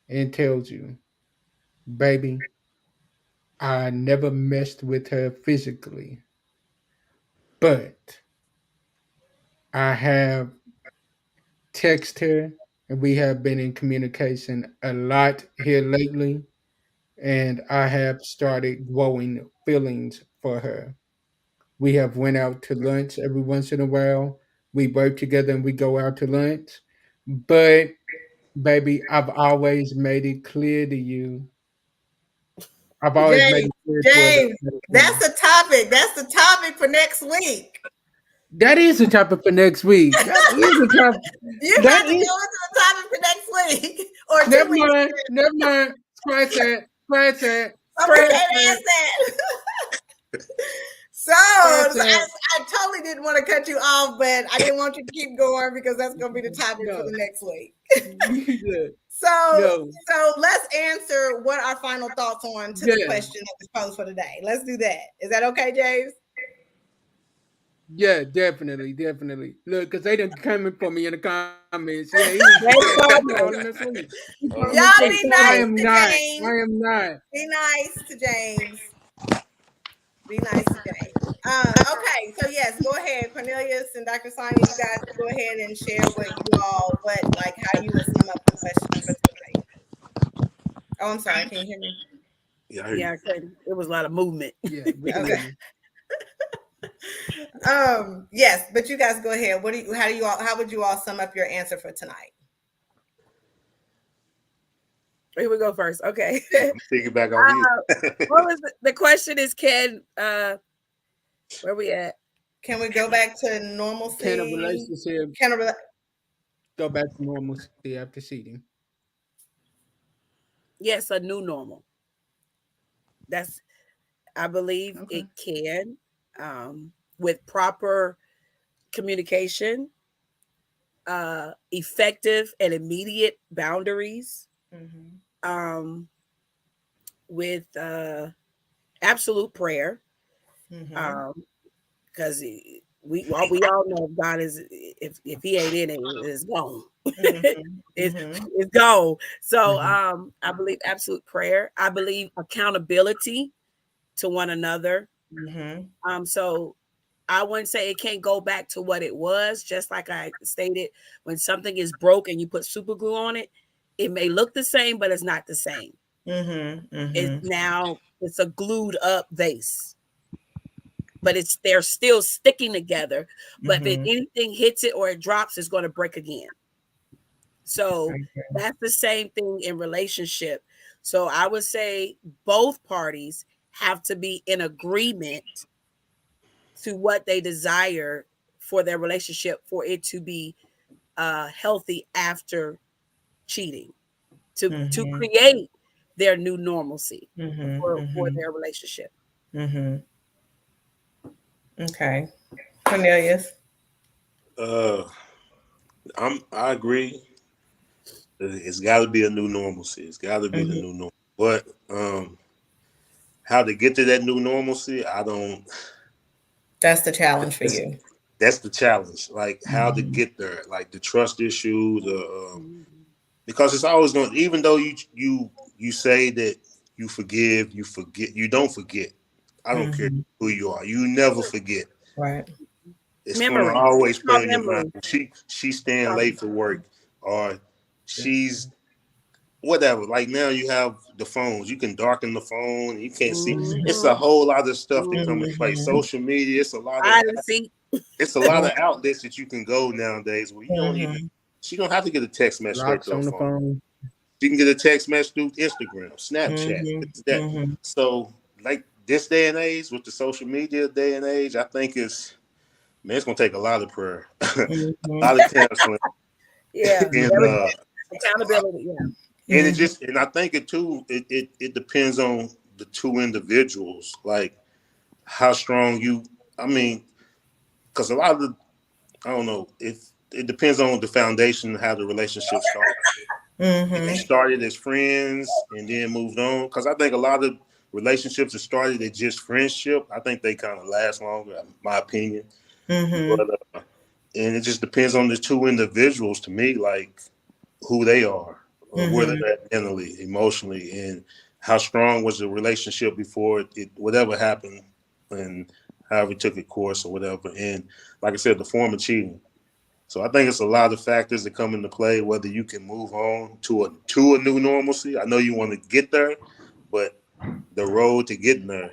Speaker 1: and tells you, "Baby, I never messed with her physically, but I have texted her, and we have been in communication a lot here lately, and I have started growing feelings for her. We have went out to lunch every once in a while. We work together and we go out to lunch. But baby, I've always made it clear to you. I've always made
Speaker 3: James,
Speaker 1: it clear to her
Speaker 3: James,
Speaker 1: that
Speaker 3: that's the topic. That's the topic for next week.
Speaker 1: that is a topic for next week. That is a topic.
Speaker 3: You
Speaker 1: That
Speaker 3: got to
Speaker 1: is
Speaker 3: go into the topic for next week or 2
Speaker 1: never
Speaker 3: weeks.
Speaker 1: mind. Never mind. Scratch that. Scratch that.
Speaker 3: Somebody
Speaker 1: Scratch
Speaker 3: can't
Speaker 1: that.
Speaker 3: ask that. So
Speaker 1: Scratch
Speaker 3: I totally didn't want to cut you off, but I didn't want you to keep going because that's going to be the topic for
Speaker 1: No.
Speaker 3: the next week.
Speaker 1: Yeah.
Speaker 3: So,
Speaker 1: No.
Speaker 3: so let's answer what our final thoughts on to the
Speaker 1: Yeah.
Speaker 3: question that was posed for today. Let's do that. Is that okay, James?
Speaker 1: Yeah, definitely, definitely. Look, because they done coming for me in the comments. Yeah, he was
Speaker 4: They told me.
Speaker 1: falling asleep. Falling
Speaker 3: Y'all
Speaker 1: asleep.
Speaker 3: be
Speaker 1: I
Speaker 3: nice
Speaker 1: am
Speaker 3: to
Speaker 1: not.
Speaker 3: James.
Speaker 1: I am not.
Speaker 3: Be nice to James. Be nice to James. Okay, so yes, go ahead, Cornelius and Dr. Sonia. You guys go ahead and share what how you would sum up the question for tonight. Oh, I'm sorry. Can you hear me?
Speaker 5: Yeah, I hear
Speaker 4: Yeah,
Speaker 5: you.
Speaker 4: I couldn't. It was a lot of movement.
Speaker 1: Yeah, we can
Speaker 3: Okay.
Speaker 1: hear you.
Speaker 3: Yes, but you guys go ahead. How would you all sum up your answer for tonight?
Speaker 4: Here we go first. Okay.
Speaker 5: I'm thinking back on you.
Speaker 4: What was the question? Is can where we at?
Speaker 3: Can we go back to
Speaker 1: Can a
Speaker 3: normalcy?
Speaker 1: relationship go back to normalcy after cheating?
Speaker 4: Yes, a new normal. That's I believe
Speaker 3: Okay.
Speaker 4: it can, with proper communication, effective and immediate boundaries,
Speaker 3: Mhm.
Speaker 4: with absolute prayer,
Speaker 3: Mhm.
Speaker 4: because we all know if God is if He ain't in it, it's gone.
Speaker 3: Mhm.
Speaker 4: it's
Speaker 3: Mhm.
Speaker 4: it's gone. So
Speaker 1: Mhm.
Speaker 4: I believe absolute prayer. I believe accountability to one another.
Speaker 3: Mhm.
Speaker 4: So I wouldn't say it can't go back to what it was. Just like I stated, when something is broke and you put super glue on it, it may look the same, but it's not the same.
Speaker 3: Mhm.
Speaker 4: It's a glued up vase, but they're still sticking together. But if
Speaker 3: Mhm.
Speaker 4: anything hits it or it drops, it's going to break again. So that's the same thing in relationship. So I would say both parties have to be in agreement to what they desire for their relationship for it to be healthy after cheating, to
Speaker 3: Mhm.
Speaker 4: create their new normalcy
Speaker 3: Mhm.
Speaker 4: for
Speaker 3: Mhm.
Speaker 4: their relationship.
Speaker 3: Mhm. Okay. Cornelius.
Speaker 5: Uh, I agree. It's got to be a new normalcy. It's got to be the
Speaker 3: Mhm.
Speaker 5: new normal. But how to get to that new normalcy, I don't.
Speaker 3: That's the challenge for you.
Speaker 5: That's the challenge. Like how to
Speaker 3: Mhm.
Speaker 5: get there, like the trust issue, because it's always going. Even though you say that you forgive, you forget. You don't forget. I don't care
Speaker 3: Mhm.
Speaker 5: who you are. You never forget.
Speaker 3: Right.
Speaker 5: It's gonna
Speaker 4: Memory.
Speaker 5: always
Speaker 4: It's
Speaker 5: play
Speaker 4: called
Speaker 5: in your mind.
Speaker 4: memory.
Speaker 5: She's staying late for work, or
Speaker 1: Yeah.
Speaker 5: she's whatever. Like now you have the phones. You can darken the phone. You can't see. It's a
Speaker 4: Mhm.
Speaker 5: whole lot of stuff that come into play.
Speaker 3: Mhm.
Speaker 5: Social media.
Speaker 4: Privacy.
Speaker 5: It's a lot of outlets that you can go nowadays where you don't even.
Speaker 3: Mhm.
Speaker 5: She don't have to get a text message straight
Speaker 1: Locks
Speaker 5: to her
Speaker 1: on the
Speaker 5: phone.
Speaker 1: phone.
Speaker 5: She can get a text message through Instagram, Snapchat,
Speaker 3: Mhm.
Speaker 5: this, that.
Speaker 3: Mhm.
Speaker 5: So like this day and age with the social media day and age, I think it's gonna take a lot of prayer, a
Speaker 3: Mhm.
Speaker 5: lot of counseling,
Speaker 4: Yeah.
Speaker 5: and
Speaker 4: Accountability. Yeah.
Speaker 5: and it
Speaker 3: Mhm.
Speaker 5: just and I think it too. It depends on the two individuals, like how strong you. I mean, because a lot of the I don't know if it depends on the foundation how the relationship started. If you
Speaker 3: Mhm.
Speaker 5: started as friends and then moved on, because I think a lot of relationships that started as just friendship, I think they kind of last longer, in my opinion.
Speaker 3: Mhm.
Speaker 5: But and it just depends on the two individuals to me, like who they are, where
Speaker 3: Mhm.
Speaker 5: they're at mentally, emotionally, and how strong was the relationship before whatever happened, and however it took its course or whatever. And like I said, the form of cheating. So I think it's a lot of factors that come into play whether you can move on to a new normalcy. I know you want to get there, but the road to getting there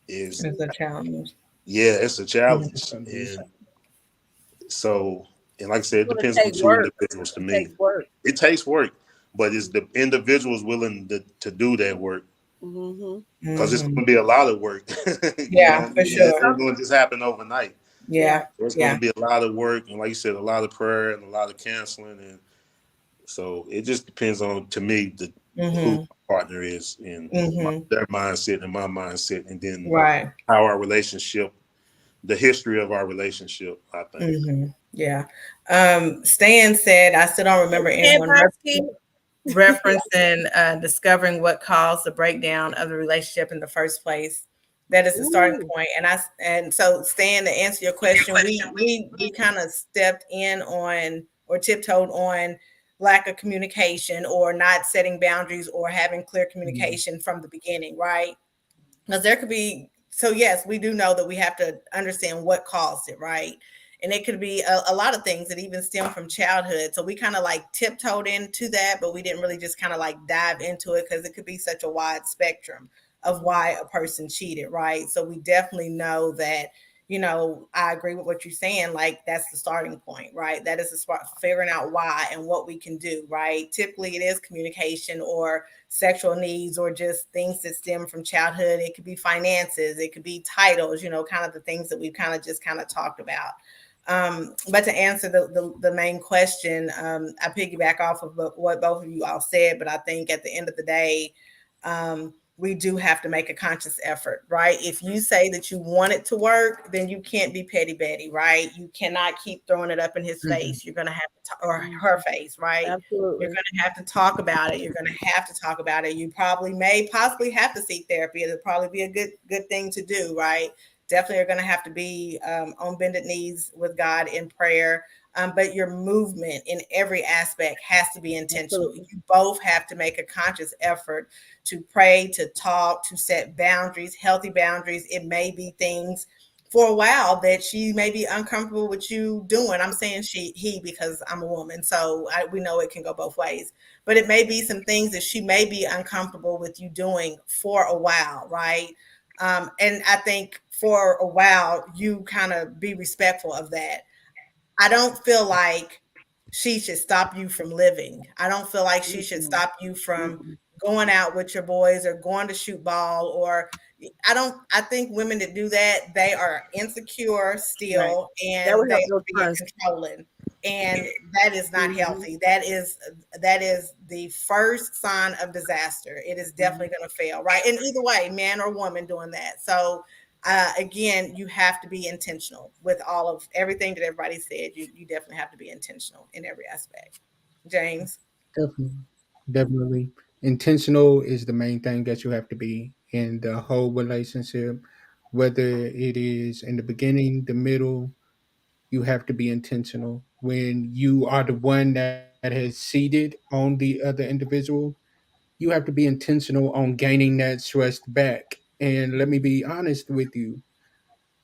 Speaker 5: is
Speaker 3: It's a challenge.
Speaker 5: it's a challenge.
Speaker 3: Mhm.
Speaker 5: And so and like I said, it
Speaker 4: It's going to
Speaker 5: depends on
Speaker 4: take
Speaker 5: two
Speaker 4: work.
Speaker 5: individuals to
Speaker 4: It
Speaker 5: me.
Speaker 4: takes work.
Speaker 5: It takes work, but it's the individuals willing to do that work
Speaker 4: Mm-hmm.
Speaker 5: because it's
Speaker 3: Mhm.
Speaker 5: going to be a lot of work. You know
Speaker 3: Yeah,
Speaker 5: what I
Speaker 3: for
Speaker 5: mean? It's
Speaker 3: sure.
Speaker 5: not going to just happen overnight.
Speaker 4: Yeah.
Speaker 3: Yeah.
Speaker 5: So it's going
Speaker 3: Yeah.
Speaker 5: to be a lot of work, and like you said, a lot of prayer and a lot of counseling, and so it just depends on to me who
Speaker 3: Mhm.
Speaker 5: my partner is and
Speaker 3: Mhm.
Speaker 5: their mindset and my mindset, and then
Speaker 3: Right.
Speaker 5: how our relationship, the history of our relationship. I think.
Speaker 3: Mhm. Yeah. Stan said, I still don't remember
Speaker 4: Hey,
Speaker 3: anyone
Speaker 4: Bobski.
Speaker 3: referencing discovering what caused the breakdown of the relationship in the first place. That is the starting
Speaker 4: Ooh.
Speaker 3: point. And so Stan, to answer your question, we kind of stepped in on or tiptoed on lack of communication or not setting boundaries or having clear communication from the beginning, right? Because there could be, so yes, we do know that we have to understand what caused it, right? And it could be a lot of things that even stem from childhood. So we kind of like tiptoed into that, but we didn't really just kind of like dive into it because it could be such a wide spectrum of why a person cheated, right? So we definitely know that, you know, I agree with what you're saying. Like that's the starting point, right? That is the start, figuring out why and what we can do, right? Typically, it is communication or sexual needs or just things that stem from childhood. It could be finances, it could be titles, you know, kind of the things that we've kind of just kind of talked about. But to answer the main question, I piggyback off of what both of you all said, but I think at the end of the day, we do have to make a conscious effort, right? If you say that you want it to work, then you can't be petty Betty, right? You cannot keep throwing it up in his face. You're going to have to, or her face, right? You're
Speaker 4: Absolutely.
Speaker 3: going to have to talk about it. You're going to have to talk about it. You probably may possibly have to seek therapy. It'll probably be a good thing to do, right? Definitely are going to have to be on bended knees with God in prayer. But your movement in every aspect has to be intentional.
Speaker 4: Absolutely.
Speaker 3: You both have to make a conscious effort to pray, to talk, to set boundaries, healthy boundaries. It may be things for a while that she may be uncomfortable with you doing. I'm saying he, because I'm a woman. So we know it can go both ways. But it may be some things that she may be uncomfortable with you doing for a while, right? And I think for a while, you kind of be respectful of that. I don't feel like she should stop you from living. I don't feel like she should
Speaker 4: Mm-mm.
Speaker 3: stop you from
Speaker 4: Mm-mm.
Speaker 3: going out with your boys or going to shoot ball or I think women that do that, they are insecure
Speaker 4: Right.
Speaker 3: still
Speaker 4: That
Speaker 3: and
Speaker 4: would
Speaker 3: they
Speaker 4: help
Speaker 3: are
Speaker 4: build
Speaker 3: being
Speaker 4: trust.
Speaker 3: controlling. And that is not
Speaker 4: Mhm.
Speaker 3: healthy. That is the first sign of disaster. It is definitely going to fail, right? And either way, man or woman doing that. So again, you have to be intentional with all of everything that everybody said. You definitely have to be intentional in every aspect. James.
Speaker 1: Definitely. Definitely. Intentional is the main thing that you have to be in the whole relationship, whether it is in the beginning, the middle, you have to be intentional. When you are the one that has seated on the other individual, you have to be intentional on gaining that trust back. And let me be honest with you,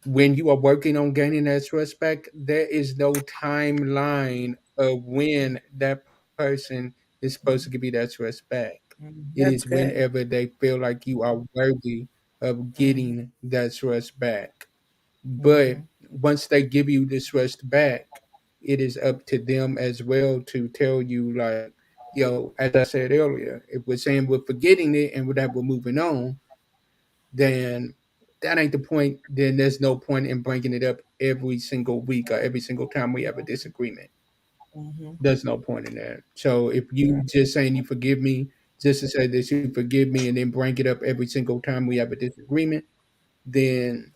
Speaker 1: when you are working on gaining that trust back, there is no timeline of when that person is supposed to give you that trust back. It
Speaker 3: That's
Speaker 1: is
Speaker 3: good.
Speaker 1: whenever they feel like you are worthy of
Speaker 3: Mhm,
Speaker 1: getting that trust back. But
Speaker 3: mhm,
Speaker 1: once they give you this trust back, it is up to them as well to tell you, like, yo, as I said earlier, if we're saying we're forgetting it and that we're moving on, then that ain't the point. Then there's no point in bringing it up every single week or every single time we have a disagreement.
Speaker 3: mhm.
Speaker 1: There's no point in that. So if you just saying you forgive me, just to say that you forgive me and then bring it up every single time we have a disagreement, then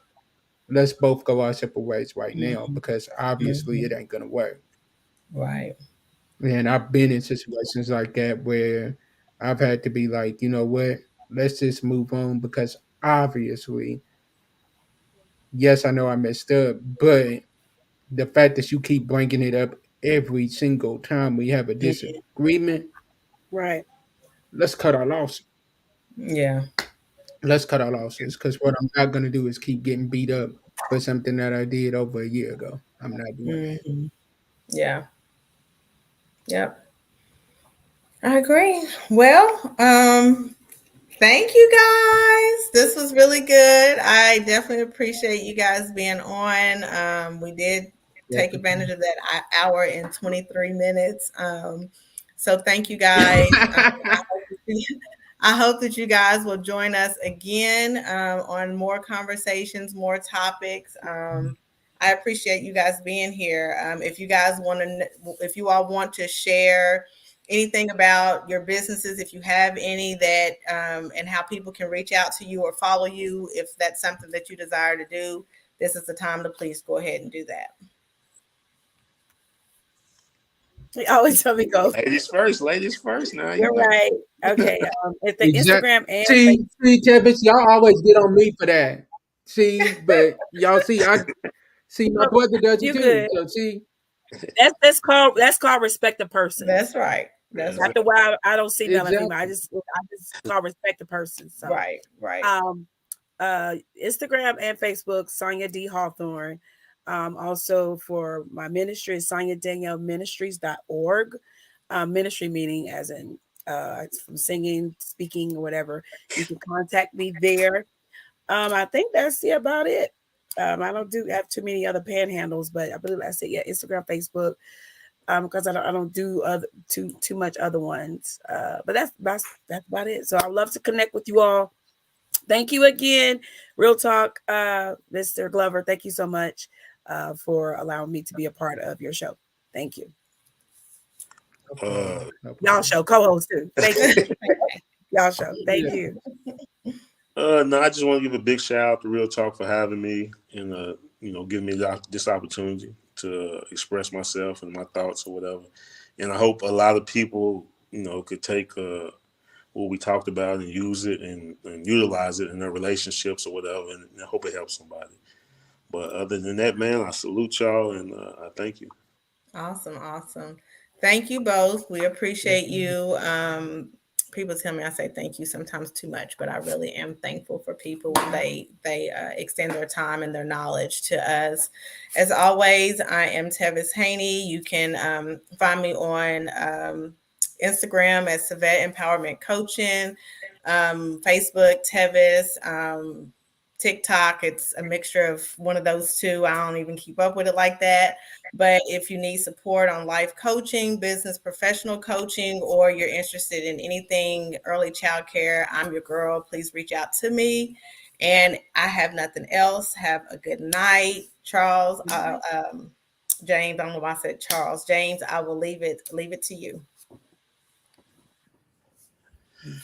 Speaker 1: let's both go our separate ways right now
Speaker 3: Mhm,
Speaker 1: because obviously it
Speaker 3: mhm.
Speaker 1: ain't gonna work.
Speaker 3: Right.
Speaker 1: And I've been in situations like that where I've had to be like, you know what, let's just move on because obviously, yes, I know I messed up, but the fact that you keep bringing it up every single time we have a
Speaker 3: Mhm.
Speaker 1: disagreement,
Speaker 4: Right.
Speaker 1: let's cut our losses.
Speaker 3: Yeah.
Speaker 1: Let's cut our losses because what I'm not gonna do is keep getting beat up for something that I did over a year ago. I'm not doing that.
Speaker 3: Mhm. Yeah. Yep. I agree. Well, thank you guys. This was really good. I definitely appreciate you guys being on. We did take advantage
Speaker 1: Definitely.
Speaker 3: of that hour and 23 minutes. So thank you guys. I hope that you guys will join us again on more conversations, more topics. I appreciate you guys being here. If you guys want to, if you all want to share anything about your businesses, if you have any that, and how people can reach out to you or follow you, if that's something that you desire to do, this is the time to please go ahead and do that.
Speaker 4: They always tell me go.
Speaker 5: Ladies first. Now you
Speaker 4: You're
Speaker 5: know.
Speaker 4: right. Okay. If the
Speaker 1: Exactly.
Speaker 4: Instagram and
Speaker 1: See, Tebbets, y'all always get on me for that. See, but y'all see, I see my brother does it
Speaker 4: You
Speaker 1: too.
Speaker 4: good.
Speaker 1: So see,
Speaker 4: That's called respect the person.
Speaker 3: That's right. That's right.
Speaker 4: After a while, I don't see melon
Speaker 1: Exactly.
Speaker 4: female. I just call respect the person. So
Speaker 3: Right. Right.
Speaker 4: Instagram and Facebook, Sonia D. Hawthorne. Also for my ministry is SoniaDanielleMinistries.org. Ministry meaning as in it's from singing, speaking, or whatever. You can contact me there. I think that's about it. I don't have too many other panhandles, but I believe that's it. Yeah, Instagram, Facebook. Because I don't do other too much other ones. But that's about it. So I'd love to connect with you all. Thank you again, Real Talk, Mr. Glover. Thank you so much for allowing me to be a part of your show. Thank you. Y'all show co-host too. Thank you. Y'all show. Thank you.
Speaker 5: No, I just want to give a big shout out to Real Talk for having me and giving me this opportunity to express myself and my thoughts or whatever. And I hope a lot of people, could take what we talked about and use it and utilize it in their relationships or whatever. And I hope it helps somebody. But other than that, man, I salute y'all and I thank you.
Speaker 3: Awesome. Thank you both. We appreciate you. People tell me I say thank you sometimes too much, but I really am thankful for people when they extend their time and their knowledge to us. As always, I am Tevis Haney. You can find me on Instagram at Savette Empowerment Coaching, Facebook Tevis, TikTok. It's a mixture of one of those two. I don't even keep up with it like that. But if you need support on life coaching, business professional coaching, or you're interested in anything early child care, I'm your girl. Please reach out to me. And I have nothing else. Have a good night, Charles. James, I don't know why I said Charles. James, I will leave it to you.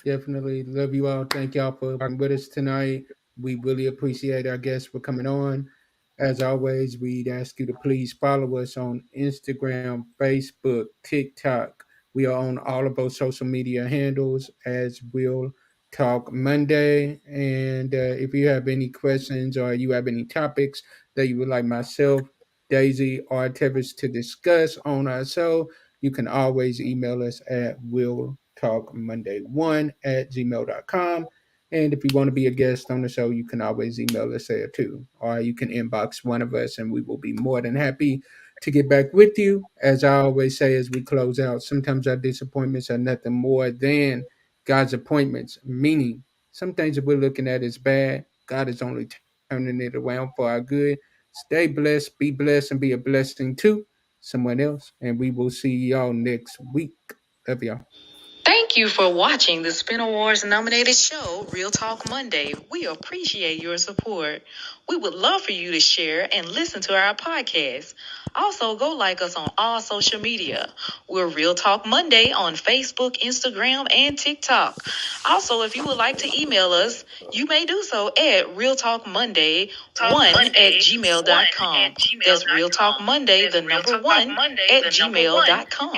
Speaker 1: Definitely love you all. Thank y'all for being with us tonight. We really appreciate our guests for coming on. As always, we'd ask you to please follow us on Instagram, Facebook, TikTok. We are on all of those social media handles as Real Talk Monday. And if you have any questions or you have any topics that you would like myself, Daisy, or Tevis to discuss on our show, you can always email us at realtalkmonday1@gmail.com. And if you want to be a guest on the show, you can always email us there too. Or you can inbox one of us and we will be more than happy to get back with you. As I always say as we close out, sometimes our disappointments are nothing more than God's appointments, meaning some things that we're looking at is bad. God is only turning it around for our good. Stay blessed, be blessed, and be a blessing to someone else. And we will see y'all next week. Love y'all.
Speaker 2: Thank you for watching the Spin Awards nominated show, Real Talk Monday. We appreciate your support. We would love for you to share and listen to our podcast. Also, go like us on all social media. We're Real Talk Monday on Facebook, Instagram, and TikTok. Also, if you would like to email us, you may do so at realtalkmonday1@gmail.com. That's Real Talk Monday, the number 1 at gmail.com.